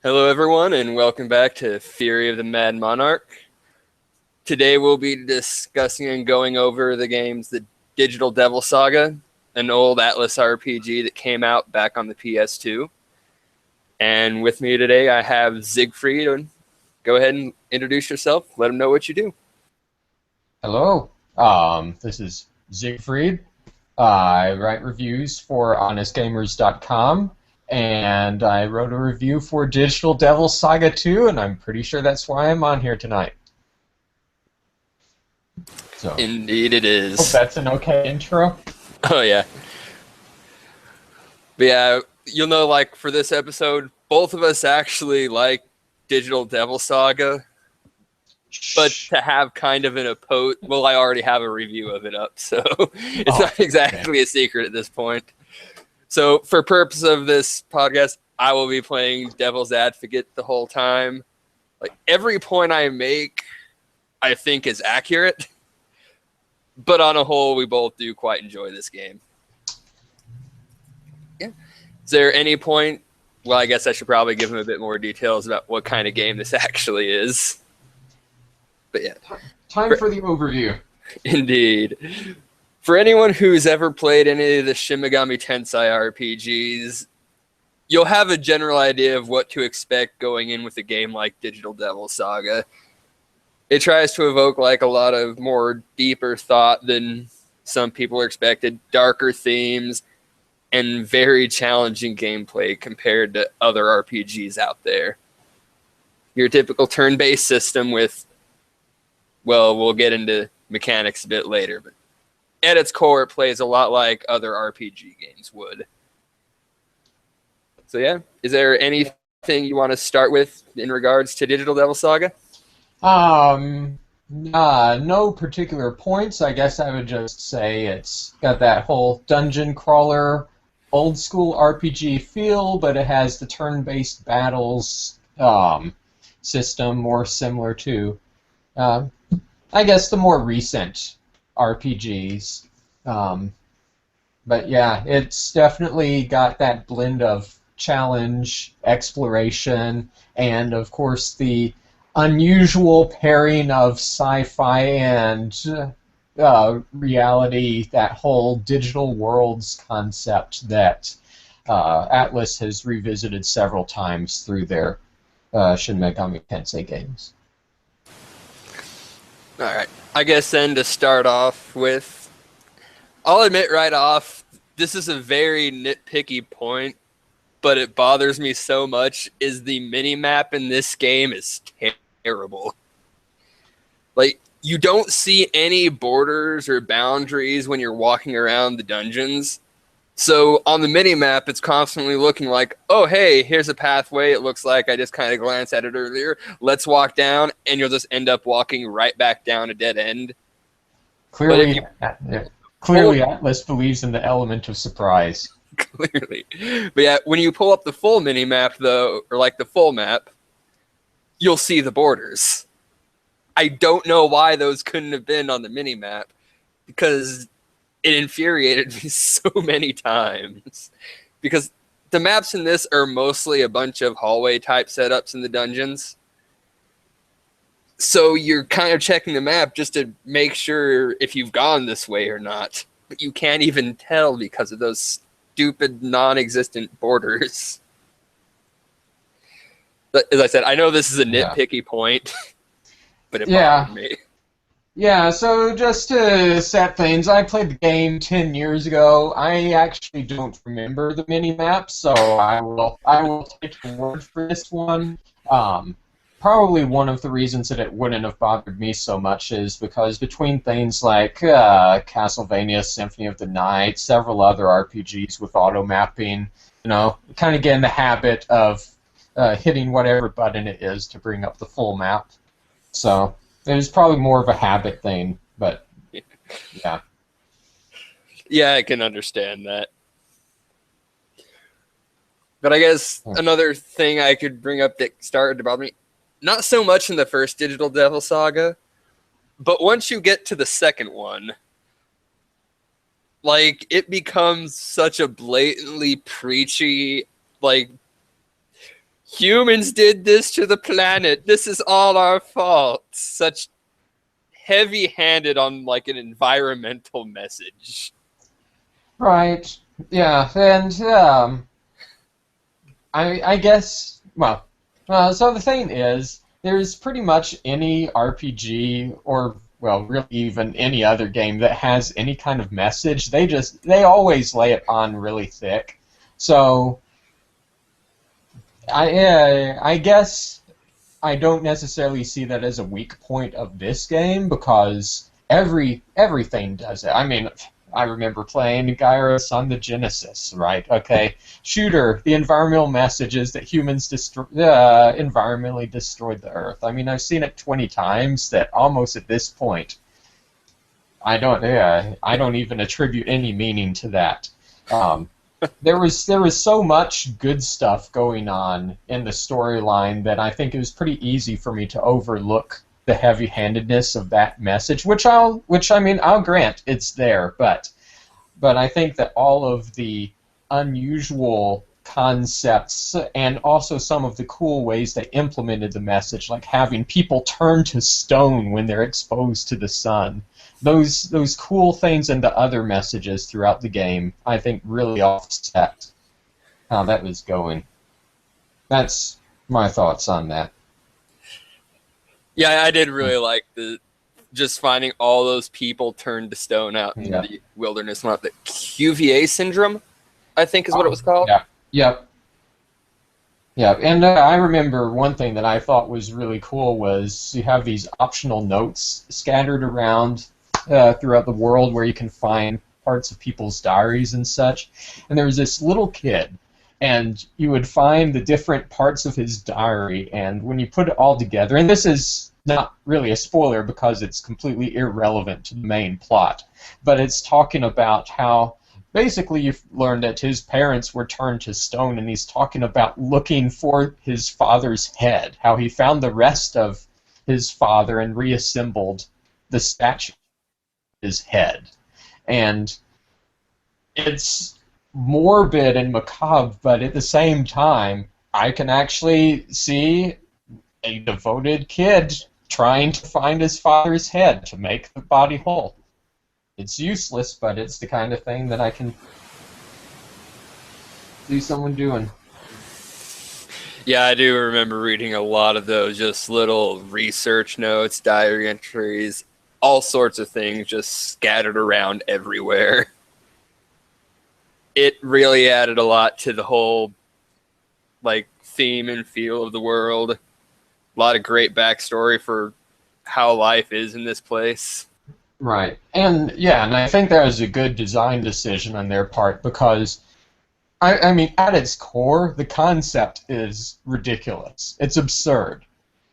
Hello, everyone, and welcome back to Fury of the Mad Monarch. Today, we'll be discussing and going over the games The Digital Devil Saga, an old Atlas RPG that came out back on the PS2. And with me today, I have Zeigfried. Go ahead and introduce yourself. Let them know what you do. Hello, this is Zeigfried. I write reviews for honestgamers.com, and I wrote a review for Digital Devil Saga 2, and I'm pretty sure that's why I'm on here tonight. So, Indeed, it hope is. that's an okay intro. Oh, yeah. But yeah, you'll know, like, for this episode, both of us actually like Digital Devil Saga. But Shh. to have kind of an well, I already have a review of it up, so it's Oh, not exactly a secret at this point. So for purpose of this podcast, I will be playing devil's advocate the whole time. Like, every point I make, I think is accurate, but on a whole, we both do quite enjoy this game. Yeah. Is there any point? Well, I guess I should probably give him a bit more details about what kind of game this actually is. But yeah. Time for the overview. Indeed. For anyone who's ever played any of the Shin Megami Tensei RPGs, you'll have a general idea of what to expect going in with a game like Digital Devil Saga. It tries to evoke like a lot of more deeper thought than some people are expected, darker themes, and very challenging gameplay compared to other RPGs out there. Your typical turn-based system with, well, we'll get into mechanics a bit later, but at its core, it plays a lot like other RPG games would. So yeah, is there anything you want to start with in regards to Digital Devil Saga? No particular points. I guess I would just say it's got that whole dungeon crawler, old school RPG feel, but it has the turn-based battles system more similar to, uh, I guess, the more recent RPGs. Um, but yeah, it's definitely got that blend of challenge, exploration, and of course the unusual pairing of sci-fi and reality, that whole digital worlds concept that Atlas has revisited several times through their Shin Megami Tensei games. All right. I guess then to start off with, I'll admit right off, this is a very nitpicky point, but it bothers me so much, is the mini-map in this game is terrible. Like, you don't see any borders or boundaries when you're walking around the dungeons. So on the mini-map, it's constantly looking like, oh, hey, here's a pathway. It looks like I just kind of glanced at it earlier. Let's walk down, and you'll just end up walking right back down a dead end. But if Clearly, you clearly Atlas believes in the element of surprise. clearly. But yeah, when you pull up the full mini-map, though, or like the full map, you'll see the borders. I don't know why those couldn't have been on the mini-map, because it infuriated me so many times. Because the maps in this are mostly a bunch of hallway type setups in the dungeons. So you're kind of checking the map just to make sure if you've gone this way or not. But you can't even tell because of those stupid non-existent borders. But as I said, I know this is a Yeah. nitpicky point, but it Yeah. bothered me. Yeah, so just to set things, I played the game 10 years ago. I actually don't remember the mini-map, so I will take your word for this one. Um, Probably one of the reasons that it wouldn't have bothered me so much is because between things like Castlevania Symphony of the Night, several other RPGs with auto mapping, kind of get in the habit of hitting whatever button it is to bring up the full map. So it was probably more of a habit thing, but yeah. Yeah, I can understand that. But I guess another thing I could bring up that started to bother me, not so much in the first Digital Devil Saga, but once you get to the second one, like, it becomes such a blatantly preachy, like, Humans did this to the planet. This is all our fault. Such heavy-handed on like an environmental message. Right. Yeah, and I guess so the thing is, there's pretty much any RPG or well, really even any other game that has any kind of message. They always lay it on really thick. So I guess I don't necessarily see that as a weak point of this game because everything does it. I mean, I remember playing Gyros on the Genesis, right? Okay, shooter. The environmental message is that humans environmentally destroyed the Earth. I mean, I've seen it 20 times. That almost at this point, I don't even attribute any meaning to that. There was so much good stuff going on in the storyline that I think it was pretty easy for me to overlook the heavy-handedness of that message, which I'll grant it's there, but I think that all of the unusual concepts and also some of the cool ways they implemented the message, like having people turn to stone when they're exposed to the sun, those cool things and the other messages throughout the game, I think really offset how that was going. That's my thoughts on that. Yeah, I did really like just finding all those people turned to stone out in the wilderness. Not the QVA syndrome, I think is what it was called. Yeah. Yep. Yeah, and I remember one thing that I thought was really cool was you have these optional notes scattered around throughout the world where you can find parts of people's diaries and such. And there was this little kid, and you would find the different parts of his diary, and when you put it all together, and this is not really a spoiler because it's completely irrelevant to the main plot, but it's talking about how basically you've learned that his parents were turned to stone, and he's talking about looking for his father's head, how he found the rest of his father and reassembled the statue of his head. And it's morbid and macabre, but at the same time, I can actually see a devoted kid trying to find his father's head to make the body whole. It's useless, but it's the kind of thing that I can see someone doing. Yeah, I do remember reading a lot of those, just little research notes, diary entries, all sorts of things just scattered around everywhere. It really added a lot to the whole theme and feel of the world. A lot of great backstory for how life is in this place. Right. And I think that was a good design decision on their part because I mean, at its core, the concept is ridiculous. It's absurd.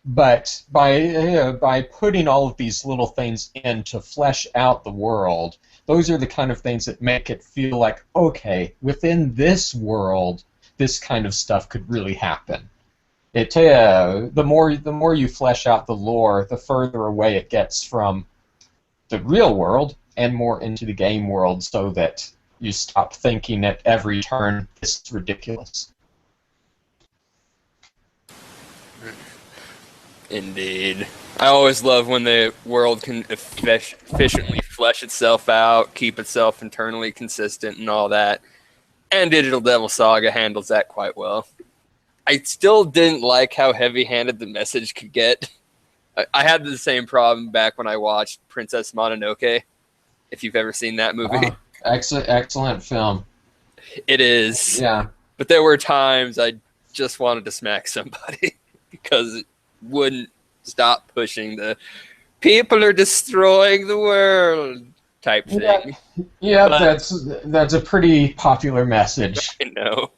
But by putting all of these little things in to flesh out the world, those are the kind of things that make it feel like, okay, within this world, this kind of stuff could really happen. The more you flesh out the lore, the further away it gets from the real world and more into the game world, so that you stop thinking at every turn, this is ridiculous. Indeed. I always love when the world can efficiently flesh itself out, keep itself internally consistent and all that. And Digital Devil Saga handles that quite well. I still didn't like how heavy-handed the message could get. I had the same problem back when I watched Princess Mononoke, if you've ever seen that movie. Excellent film. It is. Yeah. But there were times I just wanted to smack somebody because it wouldn't stop pushing the people are destroying the world type thing. Yeah, that's a pretty popular message. I know.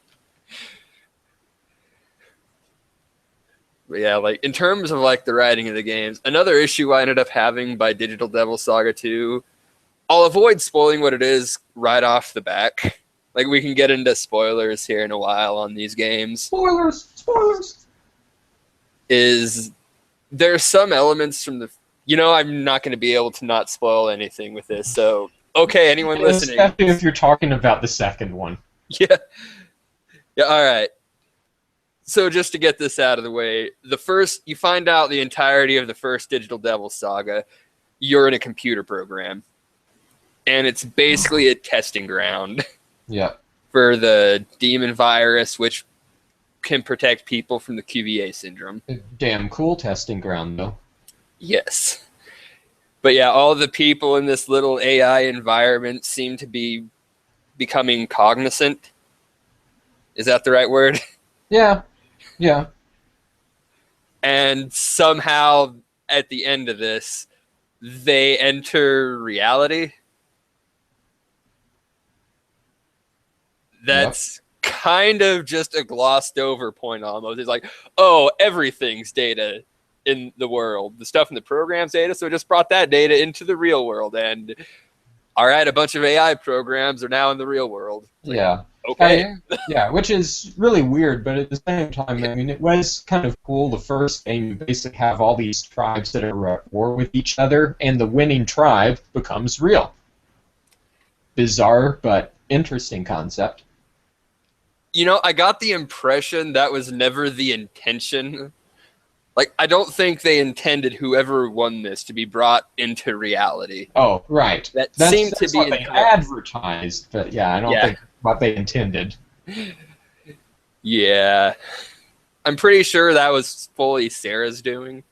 But yeah, in terms of the writing of the games, another issue I ended up having by Digital Devil Saga 2, I'll avoid spoiling what it is right off the back. We can get into spoilers here in a while on these games. Spoilers. Is there's some elements from the... I'm not going to be able to not spoil anything with this, so... Okay, anyone listening... Especially if you're talking about the second one. Yeah. Yeah, alright. So just to get this out of the way, you find out the entirety of the first Digital Devil saga, you're in a computer program. And it's basically a testing ground Yeah. for the demon virus, which can protect people from the QVA syndrome. Damn cool testing ground, though. Yes. But yeah, all the people in this little AI environment seem to be becoming cognizant. Is that the right word? Yeah. Yeah. And somehow, at the end of this, they enter reality. That's kind of just a glossed over point almost. It's like, oh, everything's data in the world. The stuff in the program's data, so it just brought that data into the real world. And all right, a bunch of AI programs are now in the real world. It's Yeah. Like, okay. Yeah, which is really weird, but at the same time, I mean, it was kind of cool. The first game, you basically have all these tribes that are at war with each other, and the winning tribe becomes real. Bizarre, but interesting concept. You know, I got the impression that was never the intention. Like, I don't think they intended whoever won this to be brought into reality. Oh, right. That That's seemed to be what they incorrect. advertised, but yeah, I don't think what they intended. Yeah. I'm pretty sure that was fully Sarah's doing.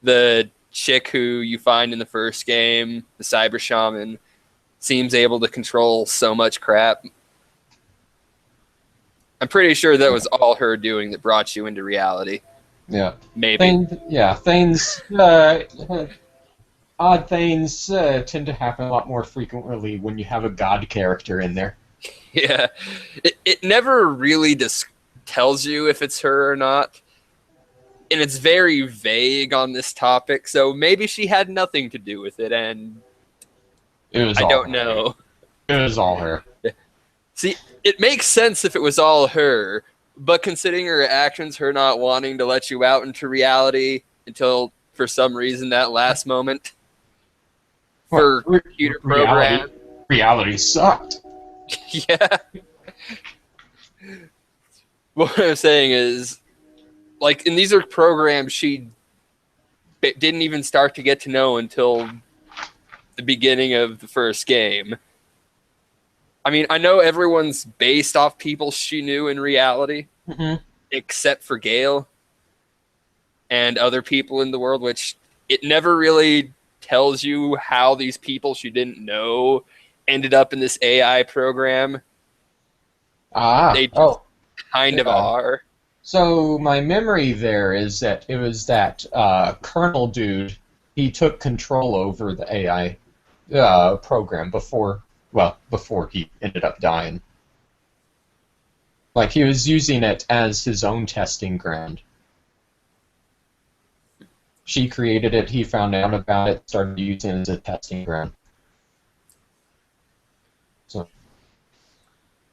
The chick who you find in the first game, the cyber shaman, seems able to control so much crap. I'm pretty sure that was all her doing that brought you into reality. Yeah. Maybe. Odd things tend to happen a lot more frequently when you have a god character in there. Yeah. It never really tells you if it's her or not. And it's very vague on this topic, so maybe she had nothing to do with it, and I don't know. It was all her. See, it makes sense if it was all her, but considering her actions, her not wanting to let you out into reality until, for some reason, that last moment for computer program. Reality sucked. Yeah. What I'm saying is, like, and these are programs she didn't even start to get to know until the beginning of the first game. I mean, I know everyone's based off people she knew in reality, except for Gale and other people in the world, which it never really tells you how these people she didn't know ended up in this AI program. They just kind of are. So my memory there is that it was that Colonel dude, he took control over the AI program before he ended up dying. Like, he was using it as his own testing ground. She created it, he found out about it, started using it as a testing ground. So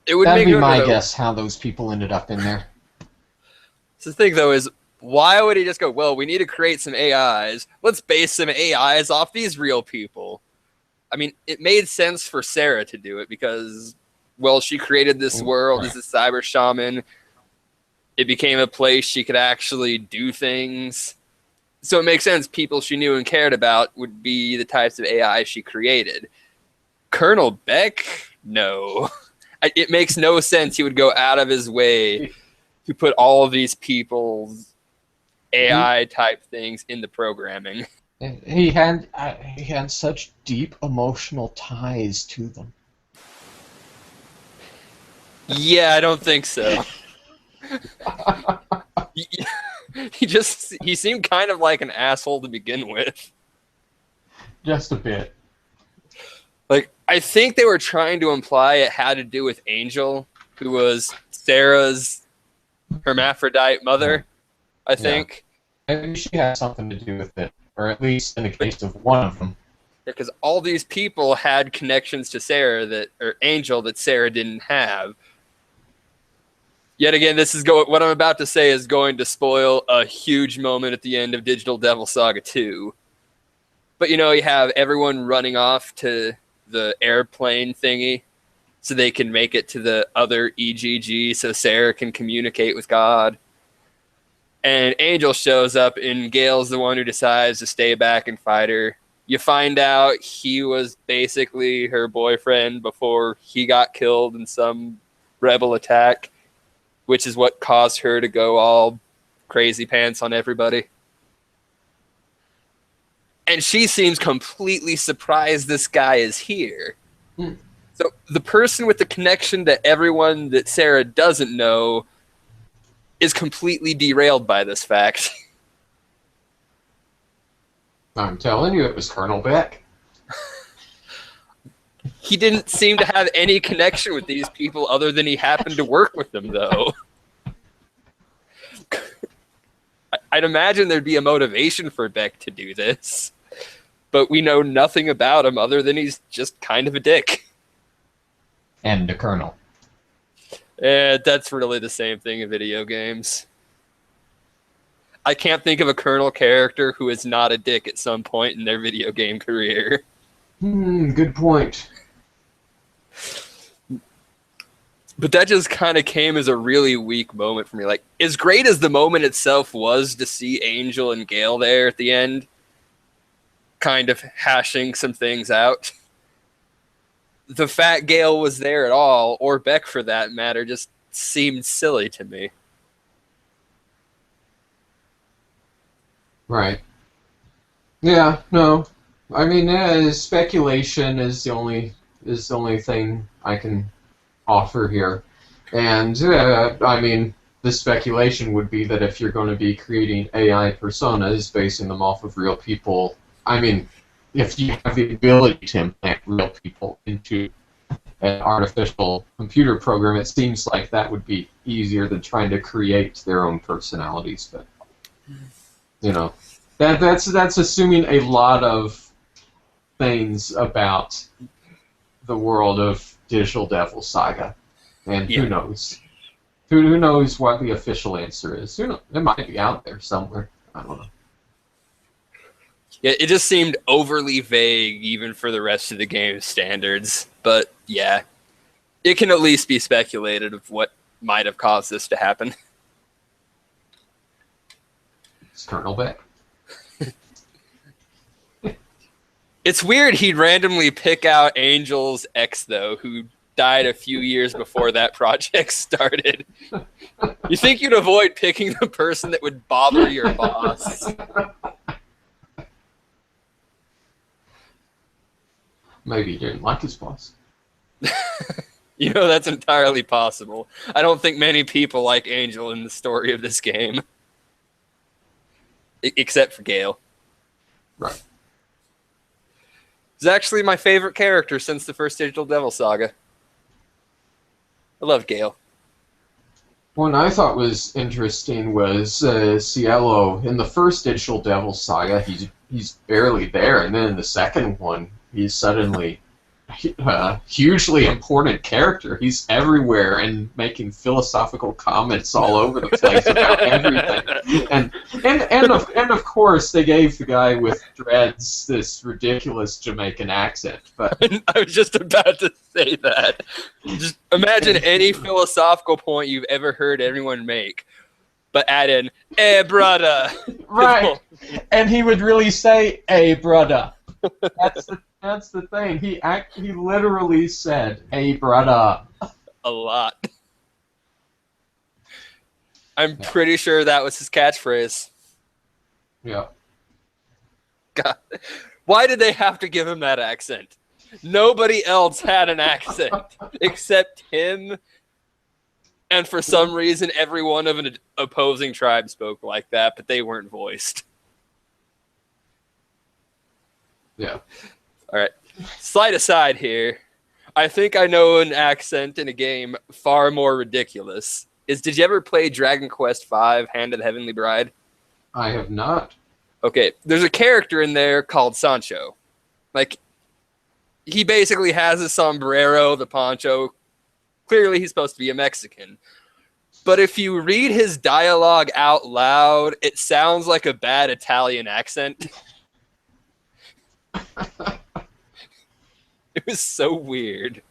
that'd be my guess how those people ended up in there. So the thing, though, is why would he just go, well, we need to create some AIs. Let's base some AIs off these real people. I mean, it made sense for Sarah to do it because, well, she created this world as a cyber shaman. It became a place she could actually do things. So it makes sense people she knew and cared about would be the types of AI she created. Colonel Beck? No. It makes no sense he would go out of his way to put all of these people's AI type things in the programming. He had such deep emotional ties to them. Yeah, I don't think so. He seemed kind of like an asshole to begin with. Just a bit. Like, I think they were trying to imply it had to do with Angel, who was Sarah's hermaphrodite mother, I think. Maybe she had something to do with it, or at least in the case of one of them. Because all these people had connections to Sarah or Angel that Sarah didn't have. Yet again, what I'm about to say is going to spoil a huge moment at the end of Digital Devil Saga 2. But you have everyone running off to the airplane thingy so they can make it to the other EGG so Sarah can communicate with God. And Angel shows up, and Gale's the one who decides to stay back and fight her. You find out he was basically her boyfriend before he got killed in some rebel attack, which is what caused her to go all crazy pants on everybody. And she seems completely surprised this guy is here. So the person with the connection to everyone that Sarah doesn't know is completely derailed by this fact. I'm telling you, it was Colonel Beck. He didn't seem to have any connection with these people other than he happened to work with them, though. I'd imagine there'd be a motivation for Beck to do this, but we know nothing about him other than he's just kind of a dick. And the Colonel. That's really the same thing in video games. I can't think of a Colonel character who is not a dick at some point in their video game career. Good point. But that just kind of came as a really weak moment for me. Like, as great as the moment itself was to see Angel and Gale there at the end, kind of hashing some things out, the fact Gale was there at all, or Beck for that matter, just seemed silly to me. Right. Yeah, no. I mean, speculation is the only thing I can offer here. And, I mean, the speculation would be that if you're going to be creating AI personas, basing them off of real people, I mean, if you have the ability to implant real people into an artificial computer program, it seems like that would be easier than trying to create their own personalities. But, you know, that's assuming a lot of things about the world of Digital Devil Saga, and who knows? Who knows what the official answer is? Who knows? It might be out there somewhere. I don't know. Yeah, it just seemed overly vague, even for the rest of the game's standards. But yeah, it can at least be speculated of what might have caused this to happen. It's Colonel Beck. It's weird he'd randomly pick out Angel's ex, though, who died a few years before that project started. You think you'd avoid picking the person that would bother your boss? Maybe he didn't like his boss. You know, that's entirely possible. I don't think many people like Angel in the story of this game. Except for Gale. Right. He's actually my favorite character since the first Digital Devil Saga. I love Gale. One I thought was interesting was Cielo. In the first Digital Devil Saga, he's barely there, and then in the second one, he's suddenly a hugely important character. He's everywhere and making philosophical comments all over the place about everything. And of course, they gave the guy with dreads this ridiculous Jamaican accent. But I was just about to say that. Just imagine any philosophical point you've ever heard anyone make, but add in, "Eh, brother." Right. And he would really say, "Hey, brother." That's the thing. He literally said, "Hey, brother." A lot. I'm pretty sure that was his catchphrase. Yeah. God. Why did they have to give him that accent? Nobody else had an accent except him, and for some reason every one of an opposing tribe spoke like that, but they weren't voiced. Yeah. All right. Slight aside here. I think I know an accent in a game far more ridiculous. Did you ever play Dragon Quest V, Hand of the Heavenly Bride? I have not. Okay, there's a character in there called Sancho. Like, he basically has a sombrero, the poncho. Clearly he's supposed to be a Mexican. But if you read his dialogue out loud, it sounds like a bad Italian accent. It was so weird.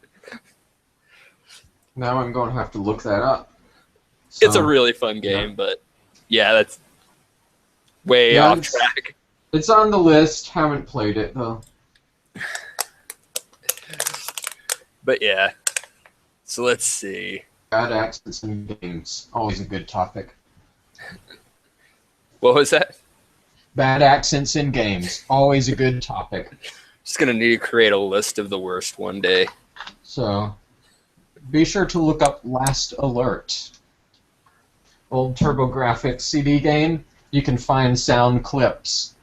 Now I'm going to have to look that up. So, It's a really fun game, but yeah, way Yeah, off track. it's on the list. Haven't played it though. But yeah. So let's see. Bad accents in games, always a good topic. What was that? Bad accents in games, always a good topic. Just gonna need to create a list of the worst one day. So, be sure to look up Last Alert. Old TurboGrafx CD game. You can find sound clips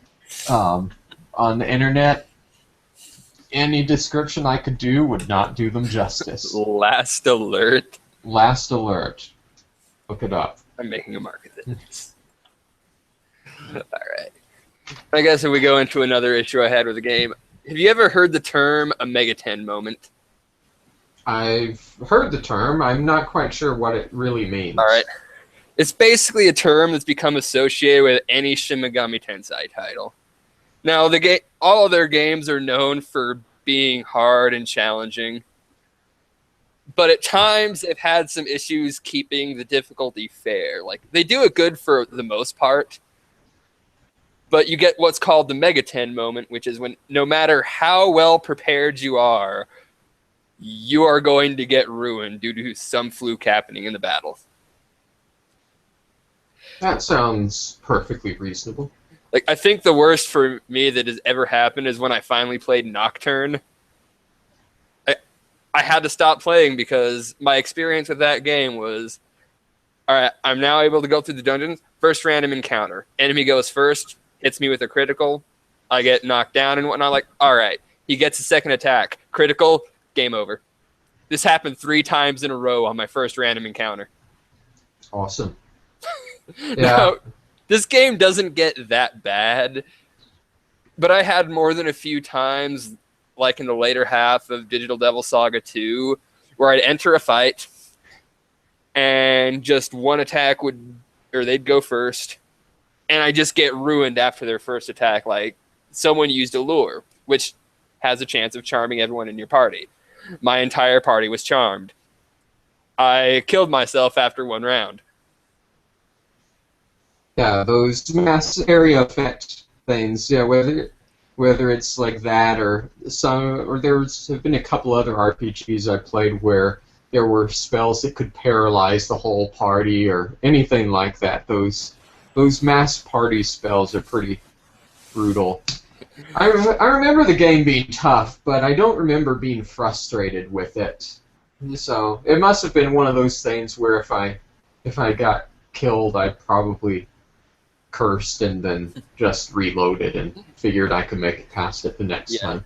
on the internet. Any description I could do would not do them justice. Last Alert. Last Alert. Look it up. I'm making a mark of this. Alright. I guess if we go into another issue I had with the game, have you ever heard the term a Mega 10 moment? I've heard the term. I'm not quite sure what it really means. Alright. It's basically a term that's become associated with any Shin Megami Tensei title. Now, all of their games are known for being hard and challenging, but at times they've had some issues keeping the difficulty fair. Like, they do it good for the most part, but you get what's called the Mega 10 moment, which is when no matter how well prepared you are going to get ruined due to some fluke happening in the battle. That sounds perfectly reasonable. Like, I think the worst for me that has ever happened is when I finally played Nocturne. I had to stop playing because my experience with that game was, all right, I'm now able to go through the dungeons. First random encounter. Enemy goes first, hits me with a critical. I get knocked down and whatnot. Like, all right, he gets a second attack. Critical, game over. This happened 3 times in a row on my first random encounter. Awesome. Yeah. Now, this game doesn't get that bad, but I had more than a few times, like in the later half of Digital Devil Saga 2, where I'd enter a fight and just one attack they'd go first, and I just get ruined after their first attack. Like, someone used a lure, which has a chance of charming everyone in your party. My entire party was charmed. I killed myself after 1 round. Yeah, those mass area effect things. Yeah, whether it's like that or there's been a couple other RPGs I played where there were spells that could paralyze the whole party or anything like that. Those mass party spells are pretty brutal. I remember the game being tough, but I don't remember being frustrated with it. So it must have been one of those things where if I got killed, I'd probably cursed and then just reloaded and figured I could make it past it the next time.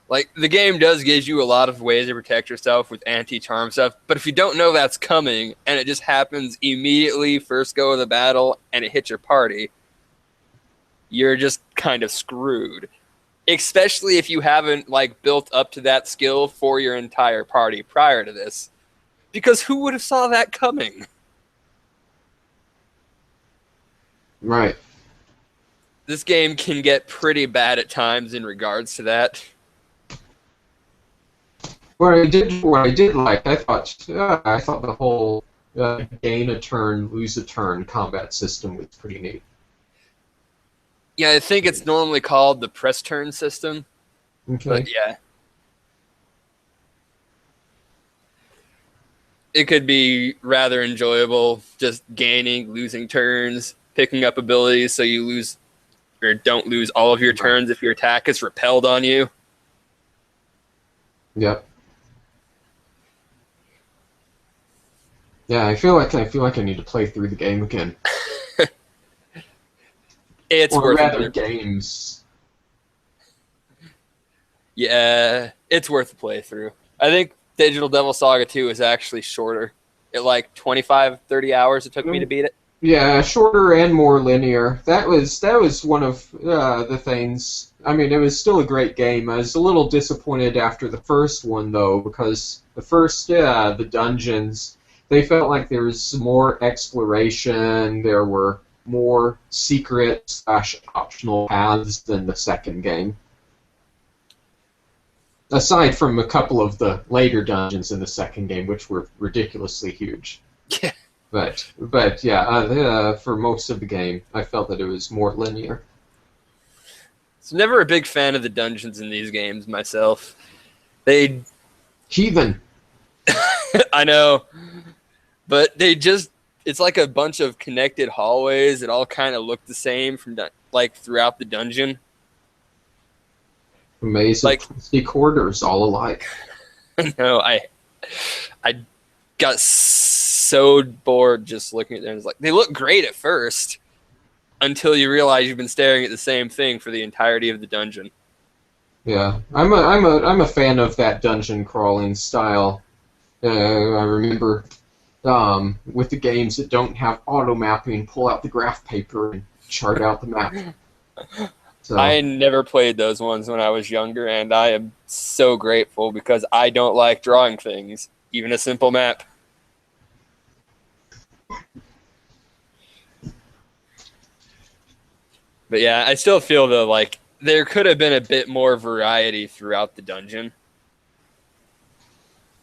Like, the game does give you a lot of ways to protect yourself with anti-charm stuff, but if you don't know that's coming and it just happens immediately first go of the battle and it hits your party, you're just kind of screwed. Especially if you haven't built up to that skill for your entire party prior to this. Because who would have saw that coming? Right. This game can get pretty bad at times in regards to that. What I did like, I thought the whole gain a turn, lose a turn combat system was pretty neat. Yeah, I think it's normally called the press turn system. Okay. But yeah. It could be rather enjoyable, just gaining, losing turns, picking up abilities so you lose or don't lose all of your turns if your attack is repelled on you. Yep. Yeah, I feel like I need to play through the game again. It's or worth rather, it. games. Yeah, it's worth a playthrough. I think Digital Devil Saga 2 is actually shorter. At 25-30 hours it took me to beat it. Yeah, shorter and more linear. That was one of the things. I mean, it was still a great game. I was a little disappointed after the first one, though, because the first, the dungeons, they felt like there was more exploration, there were more secret/optional paths than the second game. Aside from a couple of the later dungeons in the second game, which were ridiculously huge. Yeah. But yeah, for most of the game, I felt that it was more linear. So never a big fan of the dungeons in these games myself. They, Heathen. I know, but they just, it's like a bunch of connected hallways that all kind of look the same from like throughout the dungeon. A maze of Like, twisty corridors, all alike. no, I got so bored just looking at them. It's like they look great at first until you realize you've been staring at the same thing for the entirety of the dungeon. Yeah, I'm a fan of that dungeon crawling style. I remember with the games that don't have auto mapping, pull out the graph paper and chart out the map. So I never played those ones when I was younger, and I am so grateful because I don't like drawing things, even a simple map. But yeah, I still feel though like there could have been a bit more variety throughout the dungeon.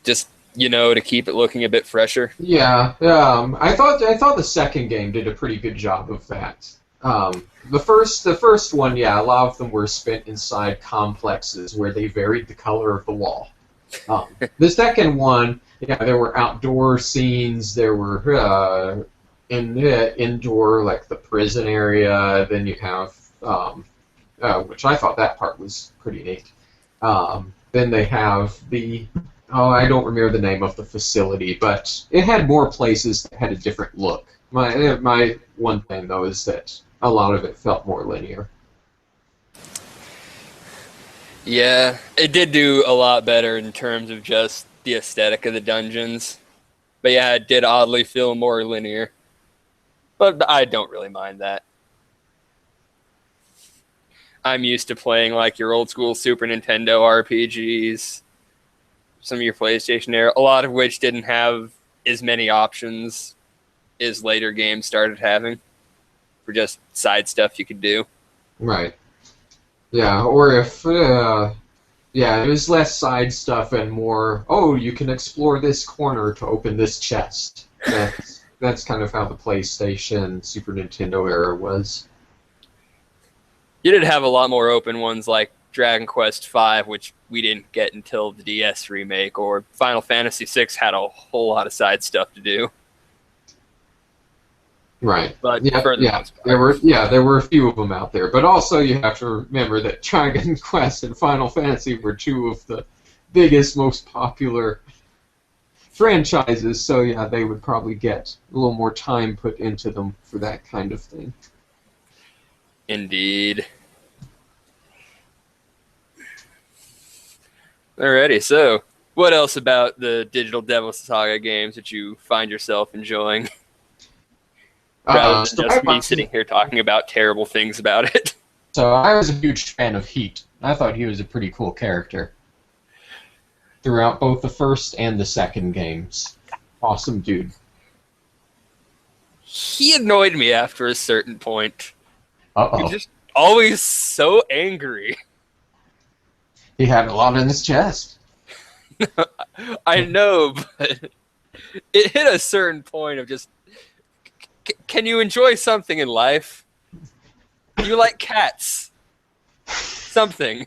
Just, to keep it looking a bit fresher. yeah, I thought the second game did a pretty good job of that. The first one, yeah, a lot of them were spent inside complexes where they varied the color of the wall. The second one, yeah, there were outdoor scenes. There were in the indoor, like the prison area. Then you have, which I thought that part was pretty neat. Then they have I don't remember the name of the facility, but it had more places that had a different look. My one thing though is that a lot of it felt more linear. Yeah, it did do a lot better in terms of just the aesthetic of the dungeons. But yeah, it did oddly feel more linear. But I don't really mind that. I'm used to playing like your old school Super Nintendo RPGs, some of your PlayStation era, a lot of which didn't have as many options as later games started having for just side stuff you could do. Right. Yeah, or if yeah, it was less side stuff and more, oh, you can explore this corner to open this chest. That's kind of how the PlayStation, Super Nintendo era was. You did have a lot more open ones like Dragon Quest V, which we didn't get until the DS remake, or Final Fantasy VI had a whole lot of side stuff to do. Right. But Yeah, for the yeah. most part. There were a few of them out there, but also you have to remember that Dragon Quest and Final Fantasy were two of the biggest, most popular franchises. So yeah, they would probably get a little more time put into them for that kind of thing. Indeed. Alrighty, so what else about the Digital Devil Saga games that you find yourself enjoying? Rather than just me sitting here talking about terrible things about it. So I was a huge fan of Heat. I thought he was a pretty cool character throughout both the first and the second games. Awesome dude. He annoyed me after a certain point. He Uh-oh. was just always so angry. He had a lot in his chest. I know, but it hit a certain point of just, can you enjoy something in life? You like cats. Something.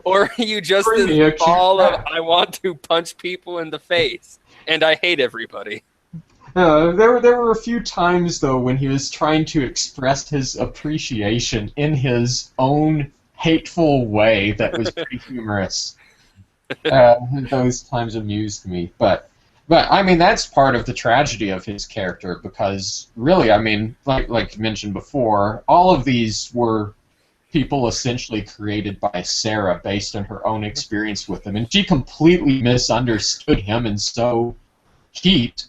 Or are you just this ball of, I want to punch people in the face, and I hate everybody. There were a few times, though, when he was trying to express his appreciation in his own hateful way that was pretty humorous. Those times amused me. But I mean, that's part of the tragedy of his character, because really, I mean, like mentioned before, all of these were people essentially created by Sarah based on her own experience with him, and she completely misunderstood him, and so Heat,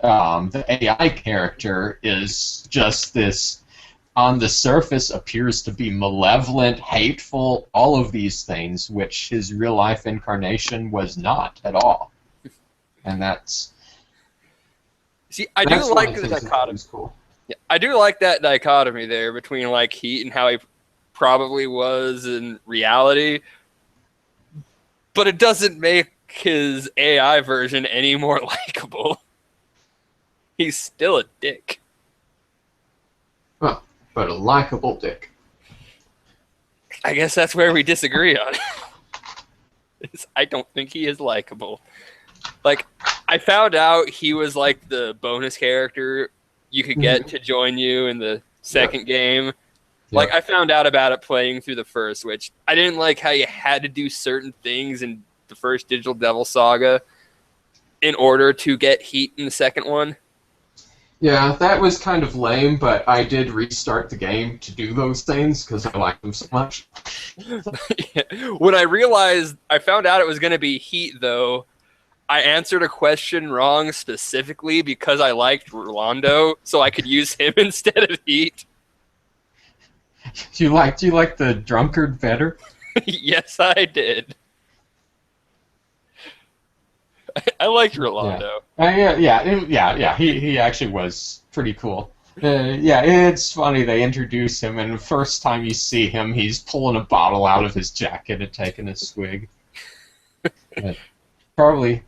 the AI character, is just this, on the surface, appears to be malevolent, hateful, all of these things, which his real-life incarnation was not at all. And that's... See, I do like the dichotomy. Cool. Yeah, I do like that dichotomy there between like Heat and how he probably was in reality, but it doesn't make his AI version any more likable. He's still a dick. Well, but a likable dick. I guess that's where we disagree on. I don't think he is likable. Like, I found out he was like the bonus character you could get to join you in the second game. Like, I found out about it playing through the first, which I didn't like how you had to do certain things in the first Digital Devil Saga in order to get heat in the second one. Yeah, that was kind of lame, but I did restart the game to do those things because I liked them so much. When I found out it was going to be heat, though, I answered a question wrong specifically because I liked Rolando, so I could use him instead of heat. Do you like the drunkard better? Yes, I did. I liked Rolando. Yeah. He actually was pretty cool. Yeah, it's funny they introduce him, and the first time you see him, he's pulling a bottle out of his jacket and taking a swig. Probably,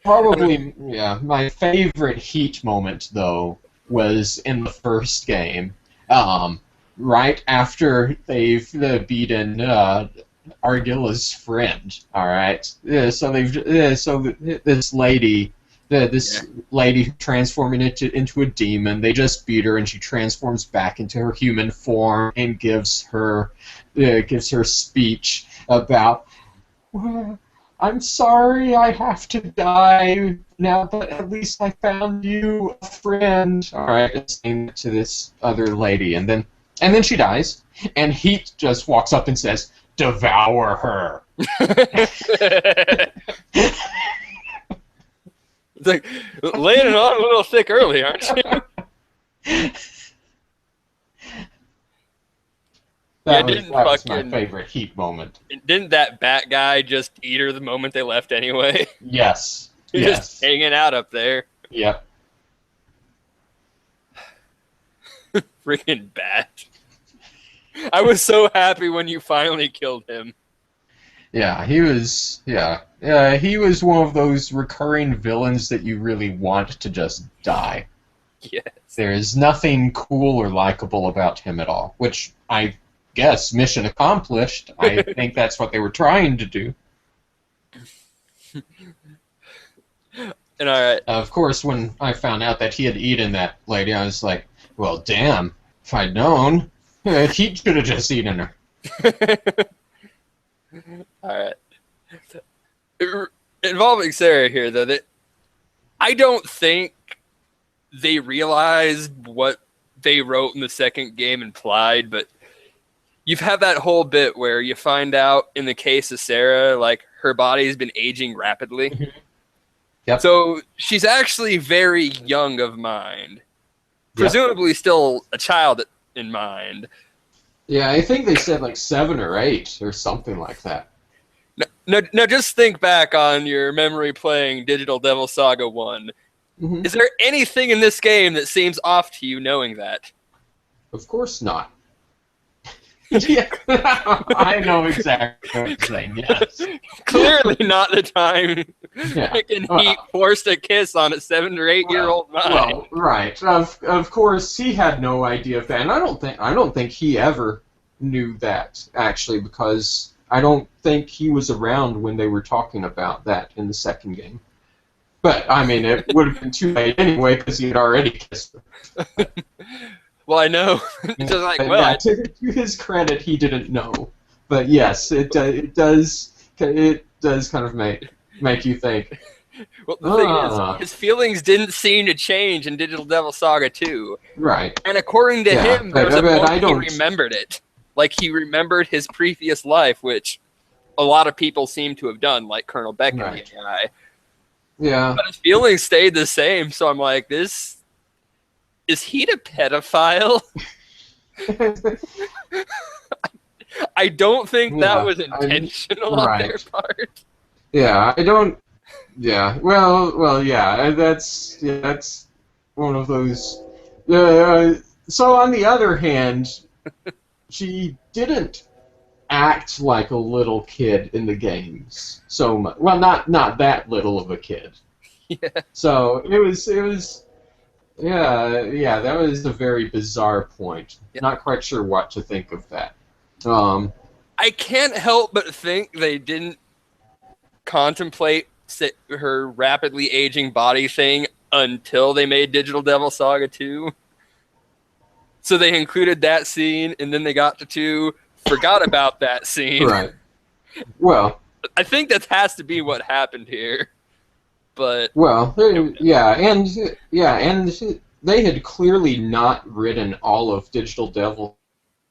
yeah. My favorite heat moment, though, was in the first game. Right after they've beaten Argilla's friend. All right. So this lady, lady transforming into a demon. They just beat her, and she transforms back into her human form and gives her speech about. Well, I'm sorry, I have to die now, but at least I found you a friend. All right, saying to this other lady, and then she dies, and Heat just walks up and says, "Devour her." It's like, laying it on a little thick early, aren't you? That was my favorite Heat moment. Didn't that bat guy just eat her the moment they left anyway? Yes. Just hanging out up there. Yep. Freaking bat. I was so happy when you finally killed him. Yeah, he was. Yeah, he was one of those recurring villains that you really want to just die. Yes. There is nothing cool or likable about him at all, which I guess mission accomplished. I think that's what they were trying to do. And all right. Of course, when I found out that he had eaten that lady, I was like, well, damn, if I'd known, he should have just eaten her. All right. Involving Sarah here, though, that I don't think they realized what they wrote in the second game implied, but you've had that whole bit where you find out in the case of Sarah, like, her body's been aging rapidly. Yep. So she's actually very young of mind. Presumably still a child in mind. Yeah, I think they said like 7 or 8 or something like that. Now just think back on your memory playing Digital Devil Saga 1. Mm-hmm. Is there anything in this game that seems off to you knowing that? Of course not. Yeah, I know exactly what you're saying, yes. Clearly not the time Heat forced a kiss on a 7 or 8 year old mind. Well, right. Of course, he had no idea of that, and I don't think he ever knew that, actually, because I don't think he was around when they were talking about that in the second game. But, I mean, it would have been too late anyway, because he had already kissed her. Well, I know. Just like, to his credit, he didn't know. But yes, it does kind of make you think. Well, the thing is, his feelings didn't seem to change in Digital Devil Saga 2. Right. And according to him, there was a moment he remembered it. Like, he remembered his previous life, which a lot of people seem to have done, like Colonel Beck and the guy. Yeah. But his feelings stayed the same, so I'm like, is he a pedophile? I don't think that was intentional on their part. Yeah, I don't. Yeah, well, yeah. That's one of those. So on the other hand, she didn't act like a little kid in the games so much. Well, not that little of a kid. Yeah. So it was. yeah, that was a very bizarre point. Yeah. Not quite sure what to think of that. I can't help but think they didn't contemplate her rapidly aging body thing until they made Digital Devil Saga 2. So they included that scene, and then they got to 2, forgot about that scene. right. Well, I think that has to be what happened here. But and they had clearly not written all of Digital Devil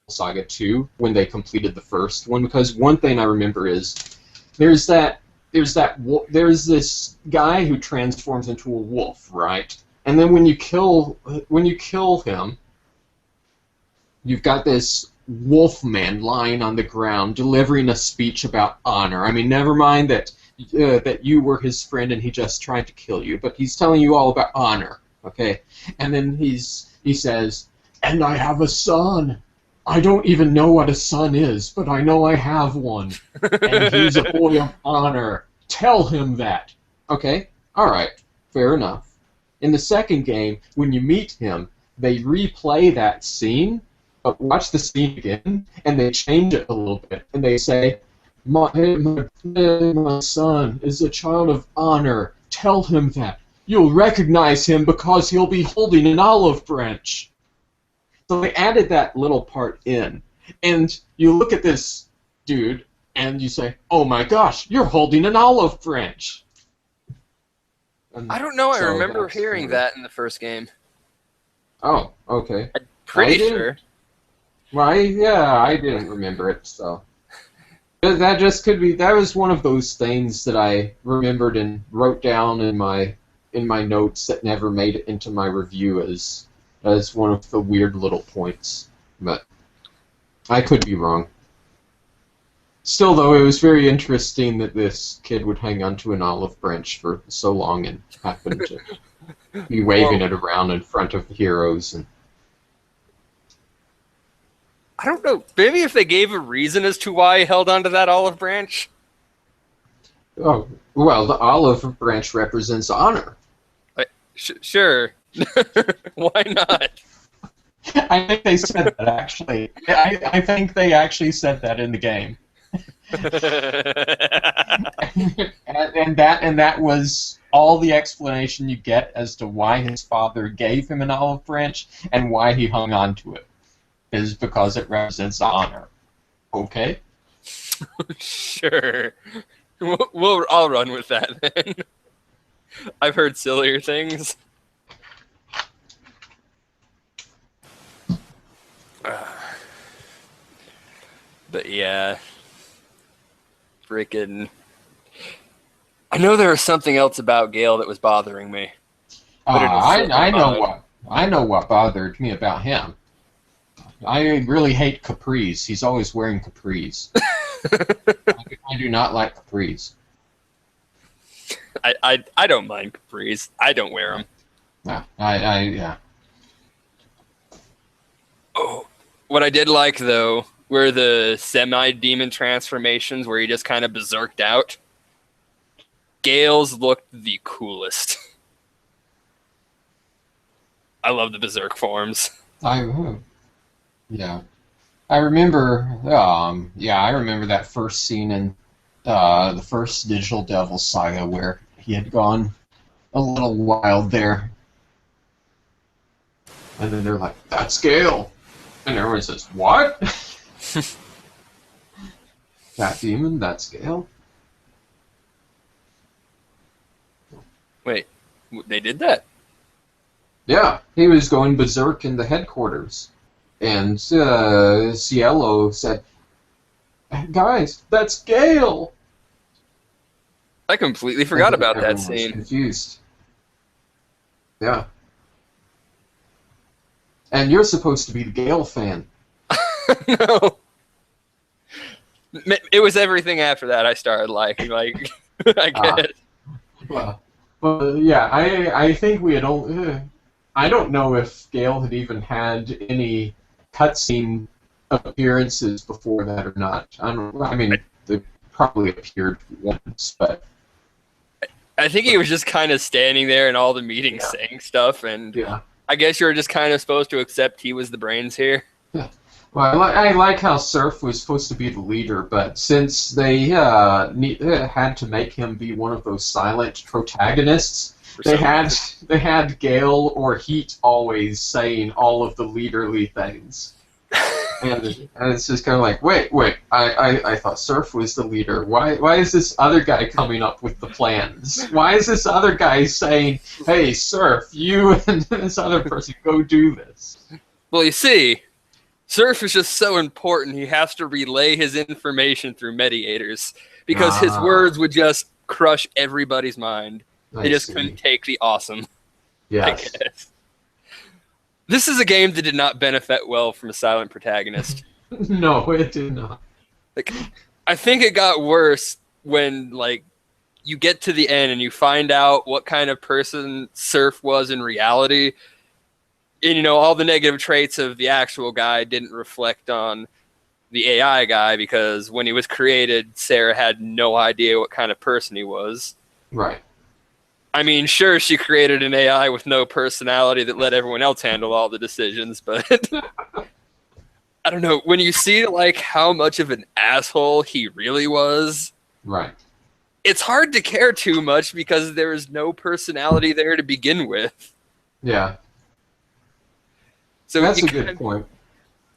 Saga 2 when they completed the first one, because one thing I remember is there's this guy who transforms into a wolf, right? And then when you kill him, you've got this wolf man lying on the ground delivering a speech about honor. I mean, never mind that you were his friend and he just tried to kill you, but he's telling you all about honor, okay? And then he says, "And I have a son. I don't even know what a son is, but I know I have one. And he's a boy of honor. Tell him that." Okay, all right, fair enough. In the second game, when you meet him, they replay that scene, but watch the scene again, and they change it a little bit, and they say, my son is a child of honor. Tell him that. You'll recognize him because he'll be holding an olive branch. So they added that little part in. And you look at this dude, and you say, "Oh my gosh, you're holding an olive branch." And I don't know. I so remember hearing that in the first game. Oh, okay. I'm pretty sure. Well, I didn't remember it, so. That just could be. That was one of those things that I remembered and wrote down in my notes that never made it into my review as one of the weird little points. But I could be wrong. Still, though, it was very interesting that this kid would hang onto an olive branch for so long and happen to be waving it around in front of heroes. And I don't know. Maybe if they gave a reason as to why he held onto that olive branch. oh, well, the olive branch represents honor. Sure. Why not? I think they said that, actually. I think they actually said that in the game. and that was all the explanation you get as to why his father gave him an olive branch and why he hung on to it, is because it represents honor. Okay? Sure. I'll run with that then. I've heard sillier things. But yeah. Freaking. I know there was something else about Gale that was bothering me. I know what bothered me about him. I really hate capris. He's always wearing capris. I do not like capris. I don't mind capris. I don't wear them. Yeah. Oh, what I did like though were the semi-demon transformations where he just kind of berserked out. Gale's looked the coolest. I love the berserk forms. Yeah. I remember that first scene in the first Digital Devil Saga where he had gone a little wild there. And then they're like, "That's Gale." And everyone says, "What?" That demon, that's Gale. Wait, they did that? Yeah, he was going berserk in the headquarters. And Cielo said, "Guys, that's Gale." I completely forgot about that Everyone was scene. confused. Yeah. And you're supposed to be the Gale fan. No. It was everything after that I started liking. Like, I guess. Well, yeah, I think we had only... I don't know if Gale had even had any cutscene appearances before that or not. I mean, they probably appeared once, but... I think he was just kind of standing there in all the meetings saying stuff, and yeah. I guess you were just kind of supposed to accept he was the brains here. Well, I like how Surf was supposed to be the leader, but since they had to make him be one of those silent protagonists, For they some had reason. they had Gale or Heat always saying all of the leaderly things, and it's just kind of like, wait, I thought Surf was the leader. Why is this other guy coming up with the plans? Why is this other guy saying, hey, Surf, you and this other person go do this? Well, you see, Surf is just so important, he has to relay his information through mediators because his Ah, words would just crush everybody's mind. They I just couldn't see. take the awesome, I Yes. guess. This is a game that did not benefit well from a silent protagonist. No, it did not. Like, I think it got worse when, like, you get to the end and you find out what kind of person Surf was in reality. And, all the negative traits of the actual guy didn't reflect on the AI guy because when he was created, Sarah had no idea what kind of person he was. Right. I mean, sure, she created an AI with no personality that let everyone else handle all the decisions, but I don't know. When you see like how much of an asshole he really was, Right. it's hard to care too much because there is no personality there to begin with. Yeah. So That's a good point.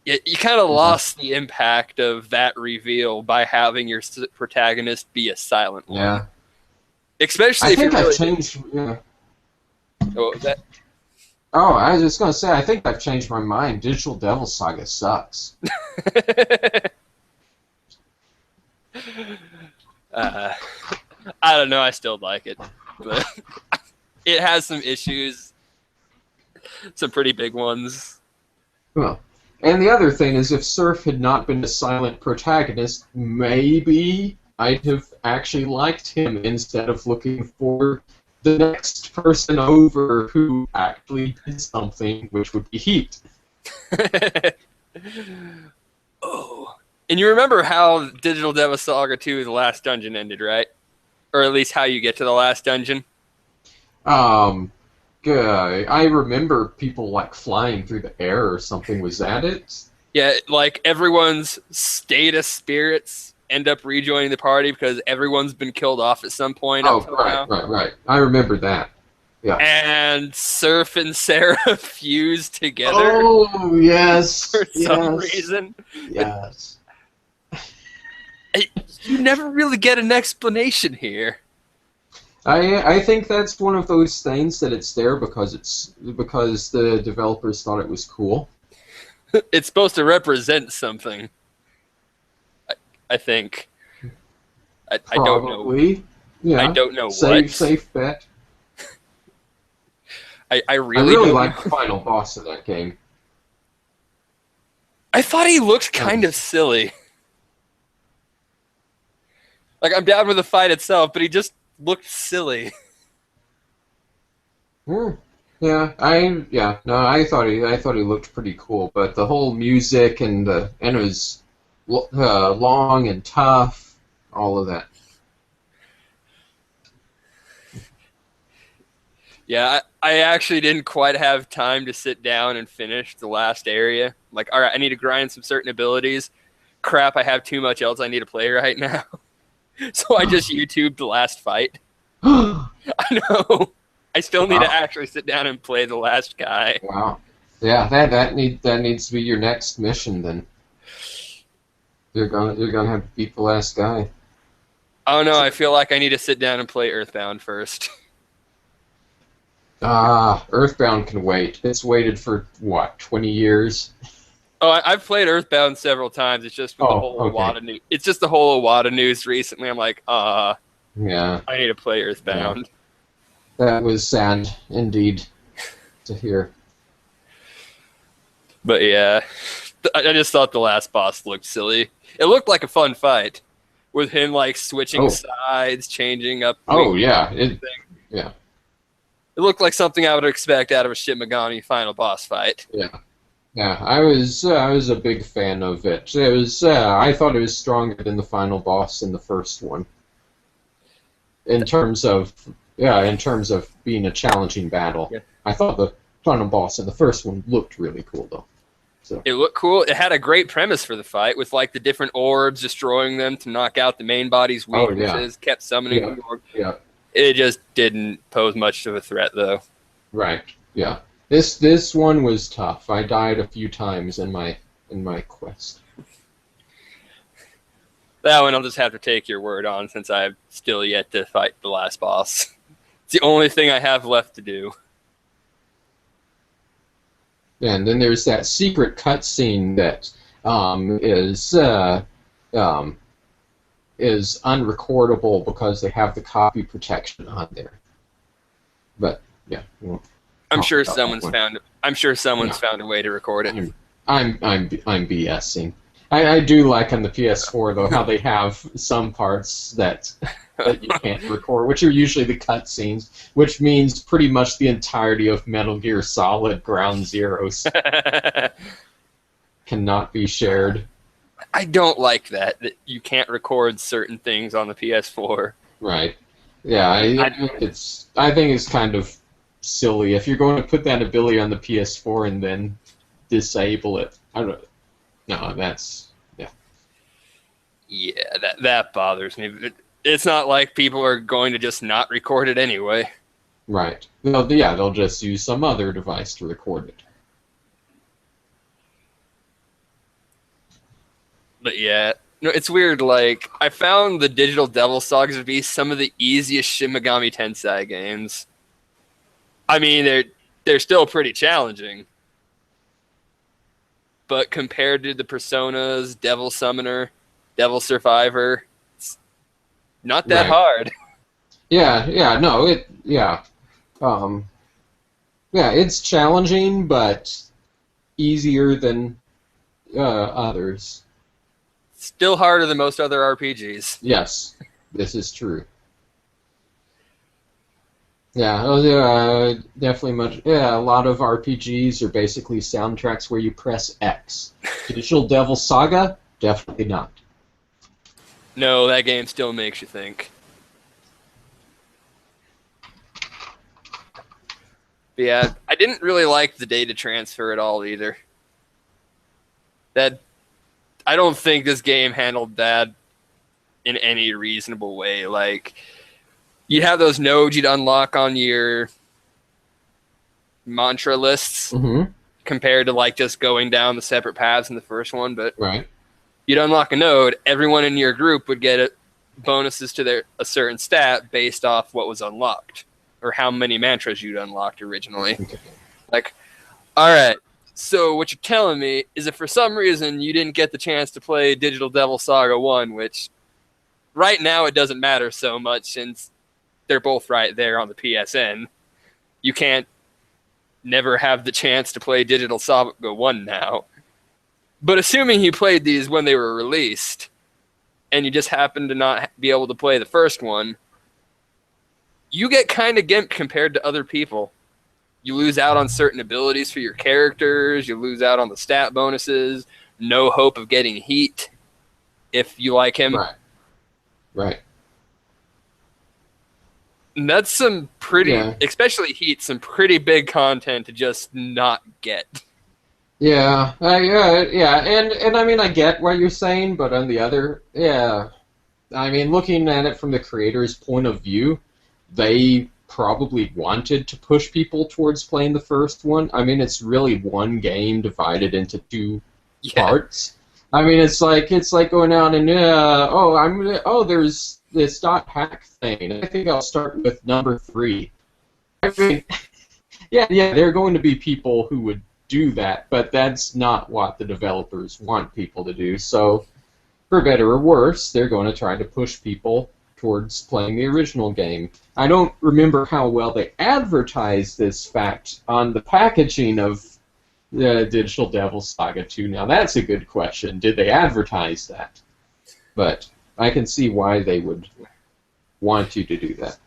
you kind of Yeah. lost the impact of that reveal by having your protagonist be a silent one. Yeah. Especially I if you think I've really changed. Yeah. oh, that Oh, I was just gonna say, I think I've changed my mind. Digital Devil Saga sucks. uh, I don't know. I still like it, but it has some issues, some pretty big ones. Well, and the other thing is, if Surf had not been a silent protagonist, maybe I'd have actually liked him instead of looking for the next person over who actually did something, which would be Heat. Oh, and you remember how Digital Devil Saga 2, the last dungeon ended, right? Or at least how you get to the last dungeon. Um, I remember people like flying through the air or something. Was that it? Yeah, like everyone's status spirits end up rejoining the party because everyone's been killed off at some point up Oh, till right, now. right, right. I remember that. Yeah. And Surf and Sarah fuse together Oh, yes, for some yes, reason. yes. You never really get an explanation here. I think that's one of those things that it's there because the developers thought it was cool. It's supposed to represent something. I think. I don't know. Probably. Yeah. I don't know Safe, what. safe bet. I I really really don't like know. the final boss of that game. I thought he looked kind of silly. Like, I'm down with the fight itself, but he just looked silly. Hmm. Yeah, I thought he looked pretty cool, but the whole music and it was long and tough, all of that. Yeah, I actually didn't quite have time to sit down and finish the last area. Like, all right, I need to grind some certain abilities. Crap, I have too much else I need to play right now. So I just YouTubed the last fight. Wow. I know. I still need to actually sit down and play the last guy. Wow. Yeah, that needs to be your next mission then. You're gonna have to beat the last guy. Oh no, I feel like I need to sit down and play Earthbound first. Ah, Earthbound can wait. It's waited for what, 20 years? Oh, I've played Earthbound several times. It's just with the Oh, whole okay. Iwata news. It's just the whole Iwata news recently. I'm like, Yeah, I need to play Earthbound. that was sad indeed to hear. But yeah, I just thought the last boss looked silly. It looked like a fun fight with him like switching Oh. sides, changing up. Oh yeah, yeah. It looked like something I would expect out of a Shin Megami final boss fight. Yeah, I was a big fan of it. It was I thought it was stronger than the final boss in the first one. In terms of being a challenging battle. Yeah. I thought the final boss in the first one looked really cool, though. So It looked cool. It had a great premise for the fight with like the different orbs, destroying them to knock out the main body's weaknesses, kept summoning yeah, the orb. yeah, It just didn't pose much of a threat, though. right, yeah. This one was tough. I died a few times in my quest. That one I'll just have to take your word on since I've still yet to fight the last boss. It's the only thing I have left to do. And then there's that secret cutscene that is unrecordable because they have the copy protection on there. But yeah, I'm sure someone's found a way to record it. I'm BSing. I do like on the PS4 though how they have some parts that you can't record, which are usually the cutscenes, which means pretty much the entirety of Metal Gear Solid Ground Zeroes cannot be shared. I don't like that you can't record certain things on the PS4. Right. Yeah, I think it's kind of silly if you're going to put that ability on the PS4 and then disable it. I don't. No, that's yeah. Yeah, that bothers me. But it's not like people are going to just not record it anyway. Right. They'll just use some other device to record it. But yeah, no, it's weird. Like I found the Digital Devil Sagas to be some of the easiest Shin Megami Tensei games. I mean, they're still pretty challenging. But compared to the Personas, Devil Summoner, Devil Survivor, it's not that hard. Yeah, it's challenging, but easier than others. Still harder than most other RPGs. Yes, this is true. Yeah, definitely much. Yeah, a lot of RPGs are basically soundtracks where you press X. Digital Devil Saga, definitely not. No, that game still makes you think. But yeah, I didn't really like the data transfer at all either. I don't think this game handled that in any reasonable way. Like, you have those nodes you'd unlock on your mantra lists compared to like just going down the separate paths in the first one. But you'd unlock a node, everyone in your group would get bonuses to a certain stat based off what was unlocked or how many mantras you'd unlocked originally. Like, all right, so what you're telling me is if for some reason you didn't get the chance to play Digital Devil Saga 1, which right now it doesn't matter so much since they're both right there on the PSN. You can't never have the chance to play Digital Saga 1 now. But assuming you played these when they were released, and you just happen to not be able to play the first one, you get kind of gimped compared to other people. You lose out on certain abilities for your characters, you lose out on the stat bonuses, no hope of getting heat if you like him. Right. And that's some pretty, especially heat, some pretty big content to just not get. Yeah, and I mean, I get what you're saying, but on the other, I mean, looking at it from the creator's point of view, they probably wanted to push people towards playing the first one. I mean, it's really one game divided into two parts. I mean, it's like going out and there's this .hack thing. I think I'll start with number 3. I mean, yeah, there are going to be people who would do that, but that's not what the developers want people to do. So, for better or worse, they're going to try to push people towards playing the original game. I don't remember how well they advertised this fact on the packaging of the Digital Devil Saga 2. Now, that's a good question. Did they advertise that? But I can see why they would want you to do that.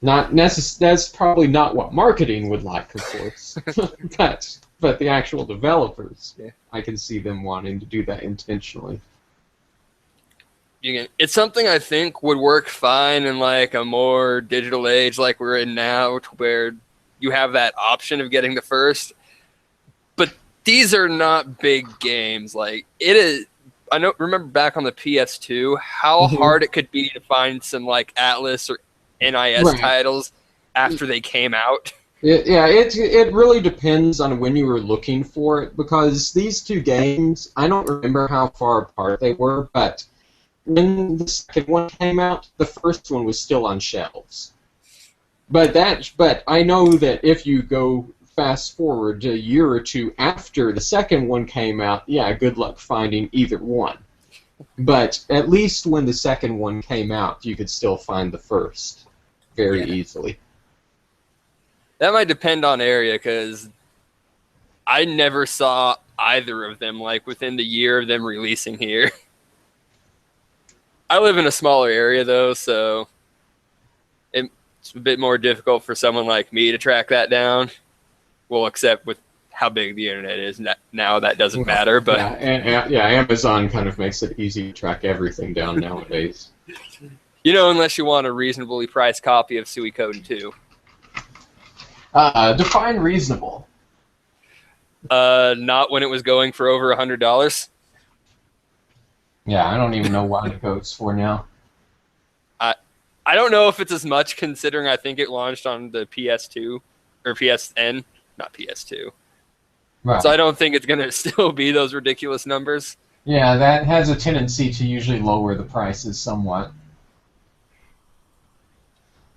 That's probably not what marketing would like, of course. but the actual developers, I can see them wanting to do that intentionally. It's something I think would work fine in like a more digital age like we're in now, to where you have that option of getting the first. But these are not big games. Like, it is. Remember back on the PS2 how hard it could be to find some like Atlas or NIS titles after they came out. It really depends on when you were looking for it, because these two games, I don't remember how far apart they were, but when the second one came out, the first one was still on shelves. But I know that if you go fast forward a year or two after the second one came out, yeah, good luck finding either one. But at least when the second one came out, you could still find the first very easily. That might depend on area, because I never saw either of them like within the year of them releasing here. I live in a smaller area though, so it's a bit more difficult for someone like me to track that down. Well, except with how big the internet is now, that doesn't matter. But Amazon kind of makes it easy to track everything down nowadays. Unless you want a reasonably priced copy of Suikoden 2. Define reasonable. Not when it was going for over $100. Yeah, I don't even know what it goes for now. I don't know if it's as much, considering I think it launched on the PS2 or PSN, not PS2. Right. So I don't think it's going to still be those ridiculous numbers. Yeah, that has a tendency to usually lower the prices somewhat.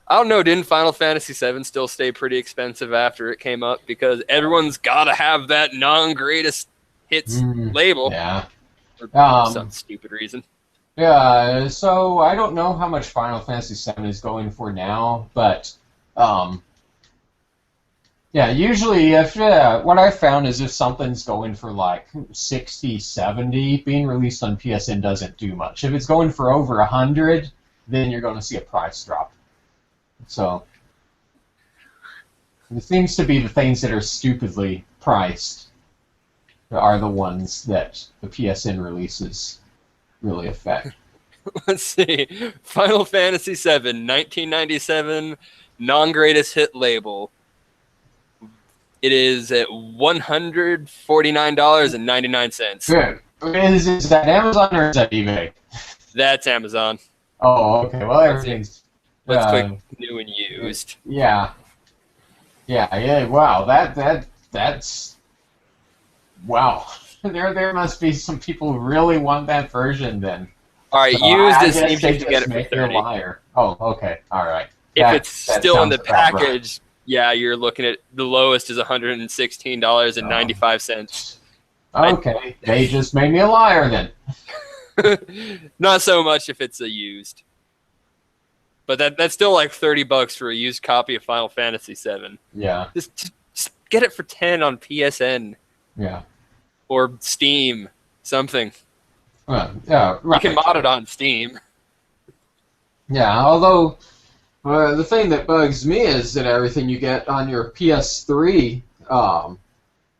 I don't know, didn't Final Fantasy VII still stay pretty expensive after it came up? Because everyone's got to have that non-greatest hits label. Yeah. For some stupid reason. Yeah, so I don't know how much Final Fantasy VII is going for now, but usually what I found is if something's going for like 60, 70, being released on PSN doesn't do much. If it's going for over 100, then you're going to see a price drop. So it seems to be the things that are stupidly priced are the ones that the PSN releases really affect. Let's see. Final Fantasy VII, 1997, non-greatest hit label. It is at $149.99. Good. Is that Amazon or is that eBay? That's Amazon. Oh, okay. Well, everything's... Let's click new and used. Yeah. Wow, that's... Wow. There must be some people who really want that version then. All right, so used is seems to get it for 30. Liar. Oh, okay. All right. If it's still in the package, right. You're looking at the lowest is $116.95. Okay, they just made me a liar then. Not so much if it's a used. But that's still like $30 for a used copy of Final Fantasy VII. Yeah. Just get it for $10 on PSN. Yeah. Or Steam, something. Yeah, right. You can mod it on Steam. Yeah, although the thing that bugs me is that everything you get on your PS3,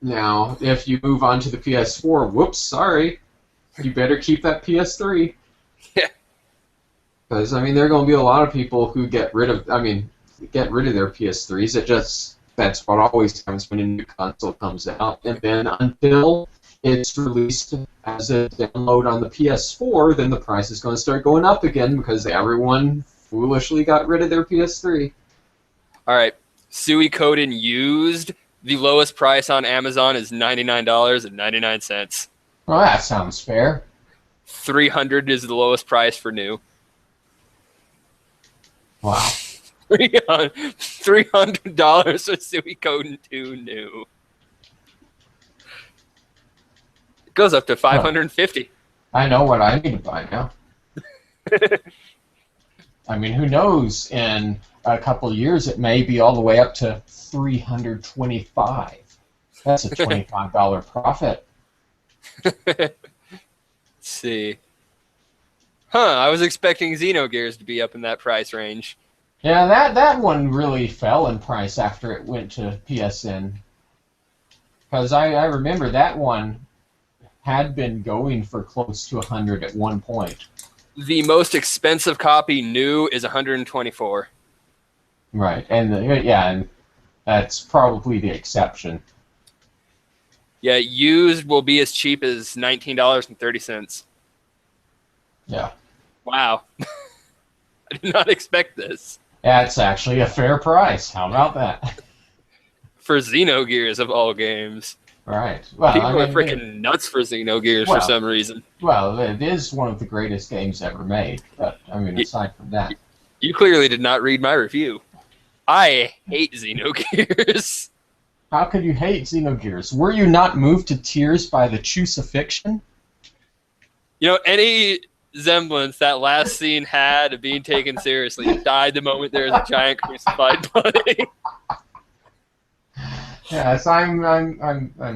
now, if you move on to the PS4, whoops, sorry, you better keep that PS3. Yeah. Because, I mean, there are going to be a lot of people who get rid of their PS3s. That's what always happens when a new console comes out. And then until it's released as a download on the PS4, then the price is going to start going up again because everyone foolishly got rid of their PS3. All right. Suikoden used, the lowest price on Amazon is $99.99. Well, that sounds fair. $300 is the lowest price for new. Wow. $300 for Suikoden 2 new. It goes up to $550. I know what I need to buy now. I mean, who knows? In a couple of years, it may be all the way up to $325. That's a $25 profit. Let's see. I was expecting Xenogears to be up in that price range. Yeah, that one really fell in price after it went to PSN. Because I remember that one had been going for close to 100 at one point. The most expensive copy new is $124. Right, and That's probably the exception. Yeah, used will be as cheap as $19.30. Yeah. Wow. I did not expect this. That's actually a fair price. How about that? For Xenogears of all games. Right. Well, People I are mean, freaking nuts for Xenogears for some reason. well, it is one of the greatest games ever made. But I mean, aside from that, You clearly did not read my review. I hate Xenogears. how could you hate Xenogears? Were you not moved to tears by the crucifixion? You know, any semblance that last scene had of being taken seriously died the moment there was a giant crucified body. Yes, I'm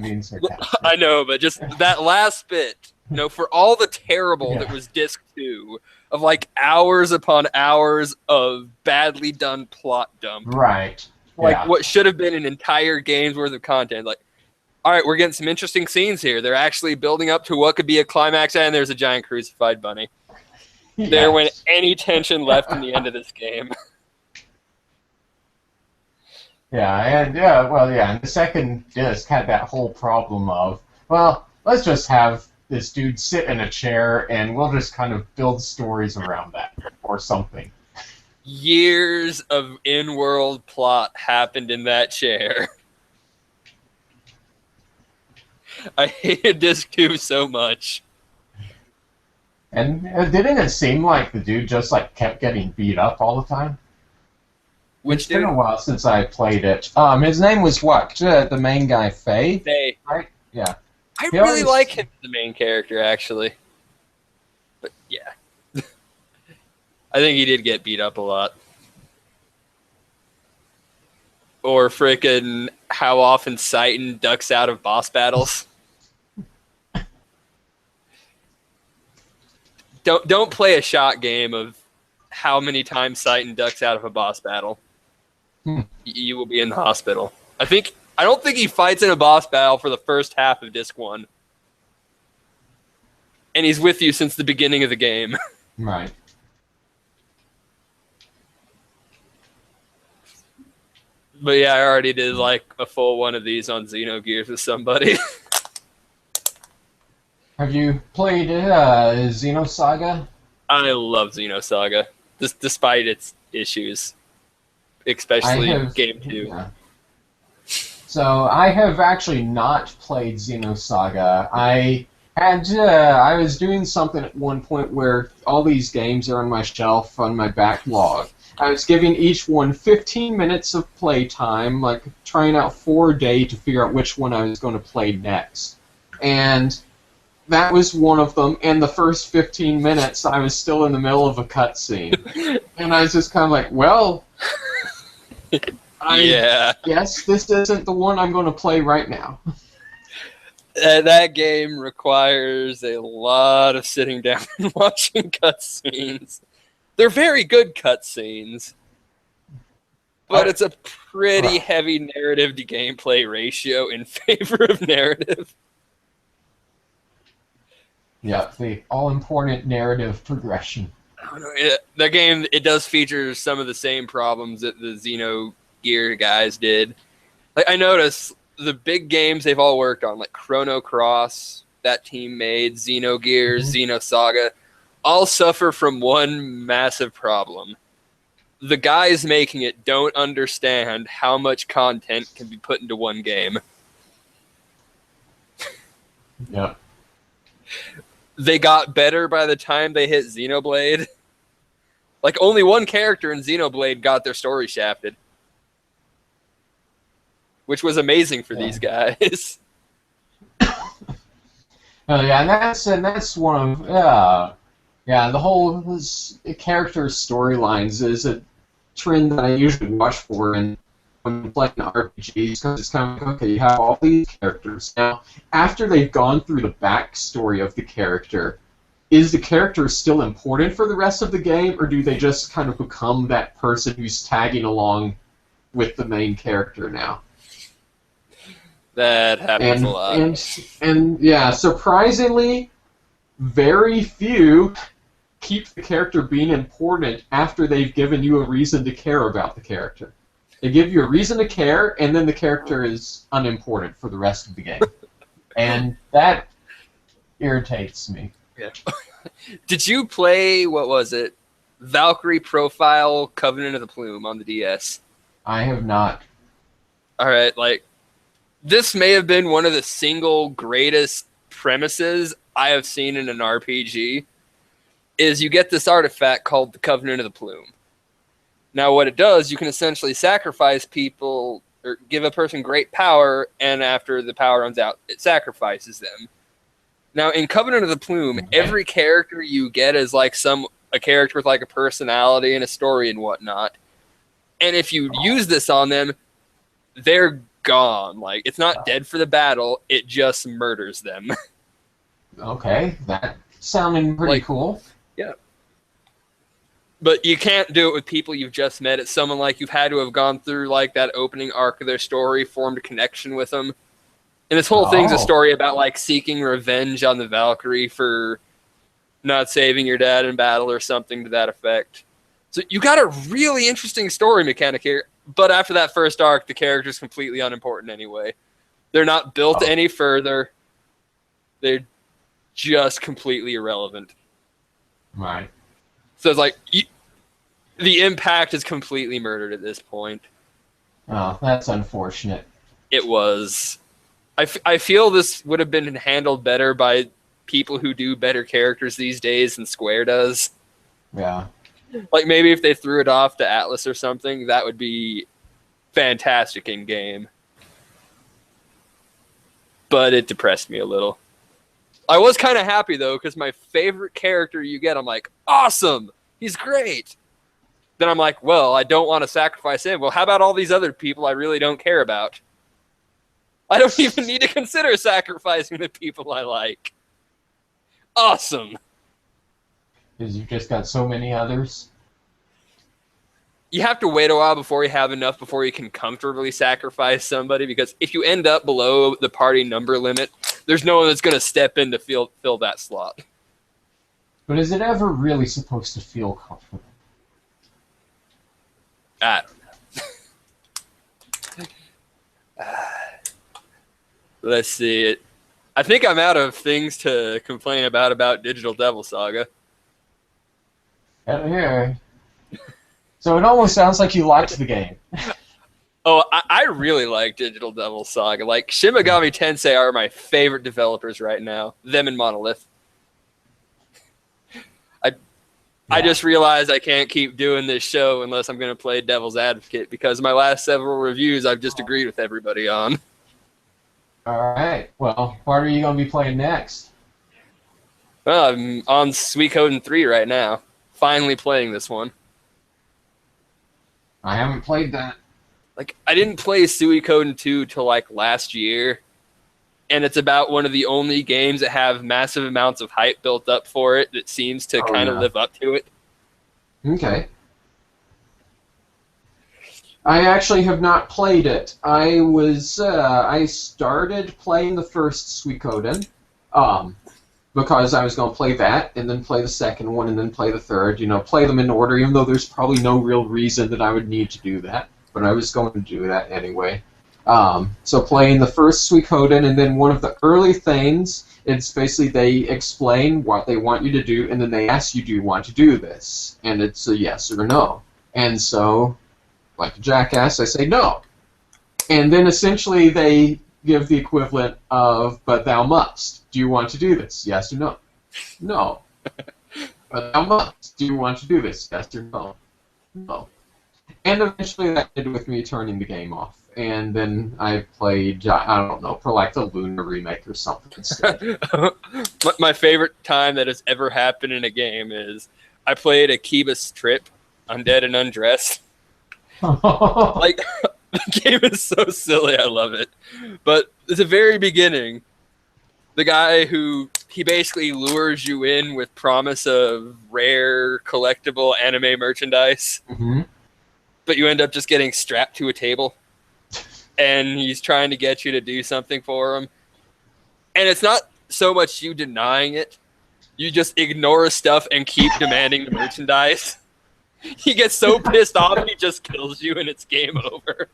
being sarcastic. I know, but just that last bit, you know, for all the terrible that was disc 2 of like hours upon hours of badly done plot dump. Right. Like what should have been an entire game's worth of content. Like, all right, we're getting some interesting scenes here. They're actually building up to what could be a climax, and there's a giant crucified bunny. Yes. There went any tension left in the end of this game. And the second disc had that whole problem of, well, let's just have this dude sit in a chair and we'll just kind of build stories around that or something. Years of in-world plot happened in that chair. I hated disc 2 so much. And didn't it seem like the dude just like kept getting beat up all the time? Which it's been a while since I played it. His name was what? The main guy, Faye? Faye. Right? Yeah. I really like him as the main character, actually. But yeah. I think he did get beat up a lot. Or frickin' how often Satan ducks out of boss battles. Don't play a shot game of how many times Satan ducks out of a boss battle. You will be in the hospital. I don't think he fights in a boss battle for the first half of Disc 1. And he's with you since the beginning of the game. Right. But yeah, I already did like a full one of these on Xenogears with somebody. Have you played Xenosaga? I love Xenosaga, despite its issues, especially Game 2. Yeah. So I have actually not played Xenosaga. I was doing something at one point where all these games are on my shelf, on my backlog. I was giving each one 15 minutes of playtime, like trying out 4 a day to figure out which one I was going to play next. And that was one of them, and the first 15 minutes I was still in the middle of a cutscene. And I was just kind of like, well, I guess this isn't the one I'm going to play right now. That game requires a lot of sitting down and watching cutscenes. They're very good cutscenes, but it's a pretty heavy narrative to gameplay ratio in favor of narrative. Yeah, the all-important narrative progression. I don't know, the game, it does feature some of the same problems that the Xenogear guys did. Like, I noticed the big games they've all worked on, like Chrono Cross, that team made, Xenogears, Xenosaga, all suffer from one massive problem. The guys making it don't understand how much content can be put into one game. Yeah. They got better by the time they hit Xenoblade. Like, only one character in Xenoblade got their story shafted. Which was amazing for these guys. And that's one of the whole character storylines is a trend that I usually watch for when playing RPGs, because it's kind of like, okay, you have all these characters. Now, after they've gone through the backstory of the character, is the character still important for the rest of the game, or do they just kind of become that person who's tagging along with the main character now? That happens a lot. And yeah, surprisingly, very few keep the character being important after they've given you a reason to care about the character. They give you a reason to care, and then the character is unimportant for the rest of the game. And that irritates me. Yeah. Did you play, what was it? Valkyrie Profile Covenant of the Plume on the DS? I have not. All right, like, this may have been one of the single greatest premises I have seen in an RPG, is you get this artifact called the Covenant of the Plume. Now, what it does, you can essentially sacrifice people, or give a person great power, and after the power runs out, it sacrifices them. Now, in Covenant of the Plume, every character you get is like a character with like a personality and a story and whatnot. And if you use this on them, they're gone. Like, it's not dead for the battle, it just murders them. Okay, that sounding pretty cool. Yeah. But you can't do it with people you've just met. It's someone like you've had to have gone through like that opening arc of their story, formed a connection with them. And this whole thing's a story about like seeking revenge on the Valkyrie for not saving your dad in battle or something to that effect. So you got a really interesting story mechanic here. But after that first arc, the character's completely unimportant anyway. They're not built any further. They're just completely irrelevant. Right. So it's like the impact is completely murdered at this point. Oh, that's unfortunate. It was. I feel this would have been handled better by people who do better characters these days than Square does. Yeah. Like, maybe if they threw it off to Atlas or something, that would be fantastic in game. But it depressed me a little. I was kind of happy, though, because my favorite character you get, I'm like, awesome! He's great! Then I'm like, well, I don't want to sacrifice him. Well, how about all these other people I really don't care about? I don't even need to consider sacrificing the people I like. Awesome! Because you've just got so many others. You have to wait a while before you have enough before you can comfortably sacrifice somebody, because if you end up below the party number limit, there's no one that's going to step in to fill that slot. But is it ever really supposed to feel comfortable? I don't know. Let's see. I think I'm out of things to complain about Digital Devil Saga. Yeah. So it almost sounds like you liked the game. Oh, I really like Digital Devil Saga. Like, Shin Megami Tensei are my favorite developers right now. Them and Monolith. I just realized I can't keep doing this show unless I'm going to play Devil's Advocate, because my last several reviews I've just agreed with everybody on. All right. Well, what are you going to be playing next? Well, I'm on Suikoden 3 right now. Finally playing this one. I haven't played that. Like, I didn't play Suikoden 2 till like last year, and it's about one of the only games that have massive amounts of hype built up for it that seems to kind of live up to it. Okay. I actually have not played it. I started playing the first Suikoden, because I was going to play that, and then play the second one, and then play the third. You know, play them in order, even though there's probably no real reason that I would need to do that. But I was going to do that anyway. So playing the first Suikoden, and then one of the early things, it's basically they explain what they want you to do, and then they ask you, do you want to do this? And it's a yes or no. And so, like a jackass, I say no. And then essentially they give the equivalent of, but thou must. Do you want to do this? Yes or no? No. But thou must. Do you want to do this? Yes or no? No. And eventually that ended with me turning the game off. And then I played, I don't know, for like the Lunar remake or something instead. My favorite time that has ever happened in a game is I played Akiba's Trip, Undead and Undressed. Like, the game is so silly, I love it. But at the very beginning, the guy he basically lures you in with promise of rare collectible anime merchandise. Mm-hmm. But you end up just getting strapped to a table. And he's trying to get you to do something for him. And it's not so much you denying it. You just ignore stuff and keep demanding the merchandise. He gets so pissed off he just kills you and it's game over.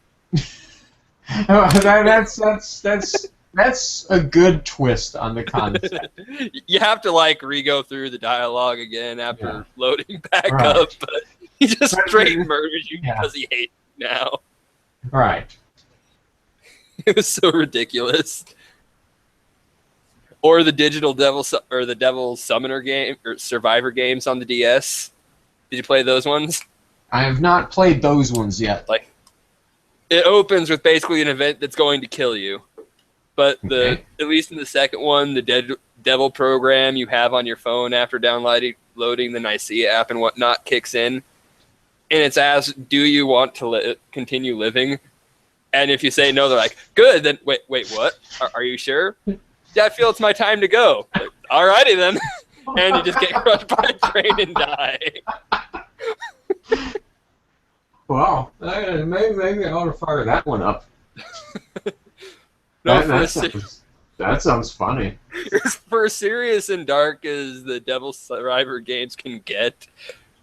That's a good twist on the concept. You have to like re-go through the dialogue again after loading back Right. up, but he just straight murders you because he hates you now. Right. It was so ridiculous. Or the digital devil or the devil summoner game or survivor games on the DS. Did you play those ones? I have not played those ones yet. Like, it opens with basically an event that's going to kill you. But at least in the second one, the devil program you have on your phone after downloading the Nicaea app and whatnot kicks in. And it's asked, do you want to continue living? And if you say no, they're like, good, then wait, what? Are you sure? Yeah, I feel it's my time to go. Like, alrighty then. And you just get crushed by a train and die. Wow. Maybe I ought to fire that one up. That sounds funny. For serious and dark as the Devil Survivor games can get,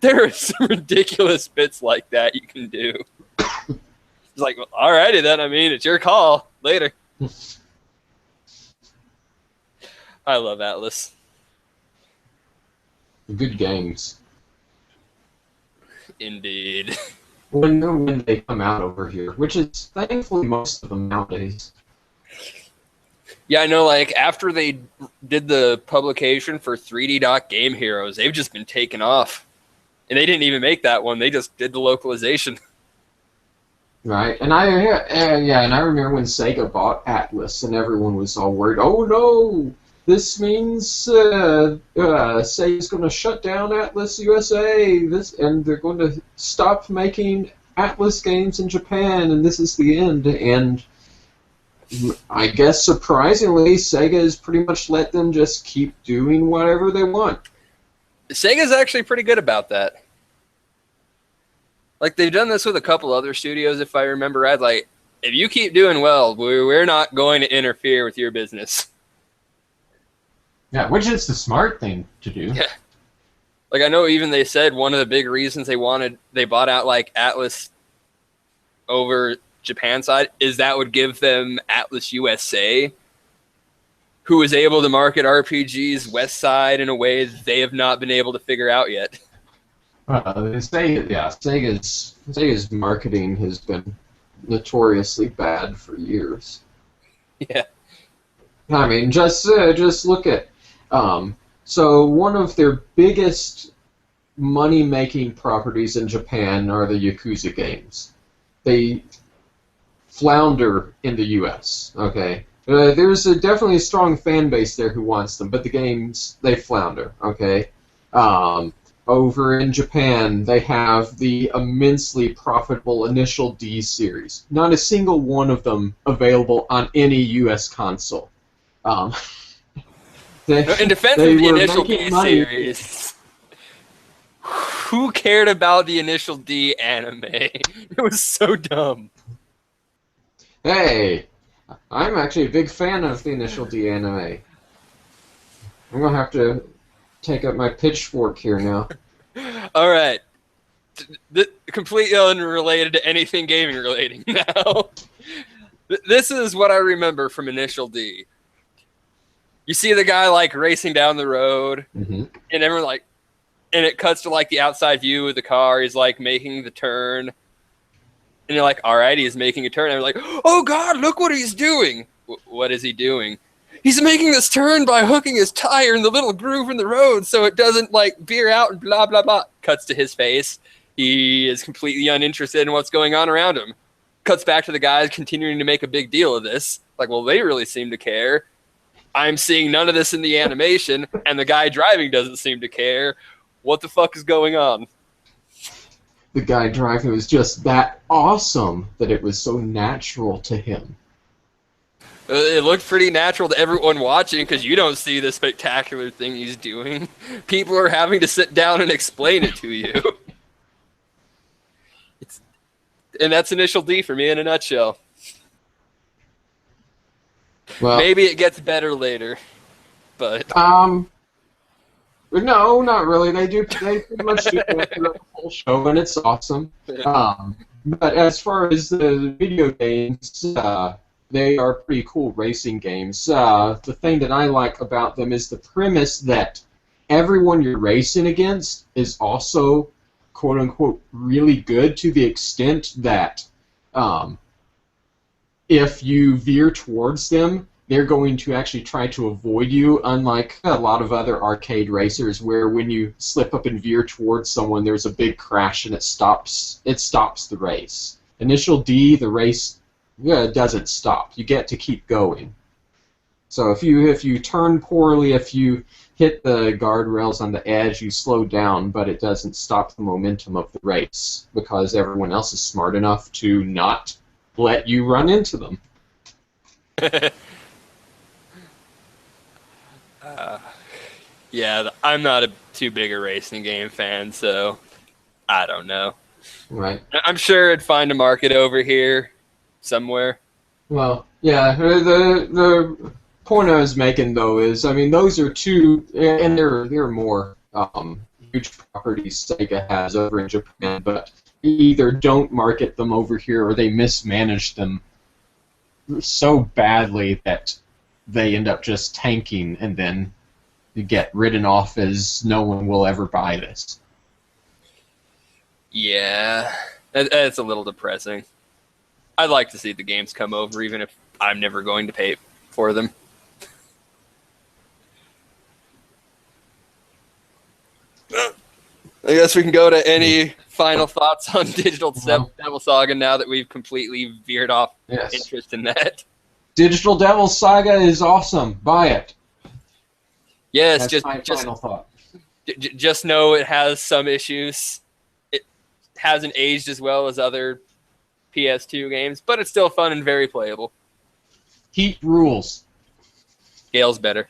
there are some ridiculous bits like that you can do. It's like, well, alrighty then, I mean, it's your call. Later. I love Atlas. Good games. Indeed. When they come out over here, which is thankfully most of them nowadays. Yeah, I know, like, after they did the publication for 3D Doc Game Heroes, they've just been taken off. And they didn't even make that one, they just did the localization. Right, and I remember when Sega bought Atlas, and everyone was all worried, oh no, this means Sega's going to shut down Atlas USA, and they're going to stop making Atlas games in Japan, and this is the end. And I guess surprisingly, Sega has pretty much let them just keep doing whatever they want. Sega's actually pretty good about that. Like, they've done this with a couple other studios, if I remember right. Like, if you keep doing well, we're not going to interfere with your business. Yeah, which is the smart thing to do. Yeah. Like, I know even they said one of the big reasons they bought out, like, Atlas over Japan side is that would give them Atlas USA, who is able to market RPGs West side in a way that they have not been able to figure out yet. Sega's marketing has been notoriously bad for years. Yeah. I mean, just look at so one of their biggest money-making properties in Japan are the Yakuza games. They flounder in the U.S. Okay, there's definitely a strong fan base there who wants them, but the games, they flounder. Okay, over in Japan, they have the immensely profitable Initial D series. Not a single one of them available on any U.S. console. In defense of the Initial D series, who cared about the Initial D anime? It was so dumb. Hey, I'm actually a big fan of the Initial D anime. I'm going to have to take up my pitchfork here now. All right. Completely unrelated to anything gaming relating now. This is what I remember from Initial D. You see the guy like racing down the road, and everyone like, and it cuts to like the outside view of the car. He's like making the turn, and you're like, all right, he's making a turn. And I'm like, oh God, look what he's doing. What is he doing? He's making this turn by hooking his tire in the little groove in the road so it doesn't like veer out and blah blah blah. Cuts to his face. He is completely uninterested in what's going on around him. Cuts back to the guys continuing to make a big deal of this. Like, well, they really seem to care. I'm seeing none of this in the animation, and the guy driving doesn't seem to care. What the fuck is going on? The guy driving was just that awesome that it was so natural to him. It looked pretty natural to everyone watching because you don't see the spectacular thing he's doing. People are having to sit down and explain it to you. And that's Initial D for me in a nutshell. Well, maybe it gets better later, but No, not really. They pretty much do that throughout the whole show, and it's awesome. But as far as the video games, they are pretty cool racing games. The thing that I like about them is the premise that everyone you're racing against is also, quote unquote, really good, to the extent that if you veer towards them, they're going to actually try to avoid you, unlike a lot of other arcade racers where when you slip up and veer towards someone, there's a big crash and it stops the race. Initial D, the race doesn't stop. You get to keep going. So if you turn poorly, if you hit the guardrails on the edge, you slow down, but it doesn't stop the momentum of the race because everyone else is smart enough to not let you run into them. Yeah, I'm not too big a racing game fan, so I don't know. Right. I'm sure it'd find a market over here somewhere. Well, yeah. The point I was making though is, I mean, those are two, and there are more huge properties Sega has over in Japan, but either don't market them over here or they mismanage them so badly that they end up just tanking, and then you get written off as no one will ever buy this. Yeah, it's a little depressing. I'd like to see the games come over, even if I'm never going to pay for them. I guess we can go to any final thoughts on Digital Devil Saga now that we've completely veered off interest in that. Digital Devil Saga is awesome. Buy it. Yes, That's my final thought. Just know it has some issues. It hasn't aged as well as other PS2 games, but it's still fun and very playable. Heat rules. Gale's better.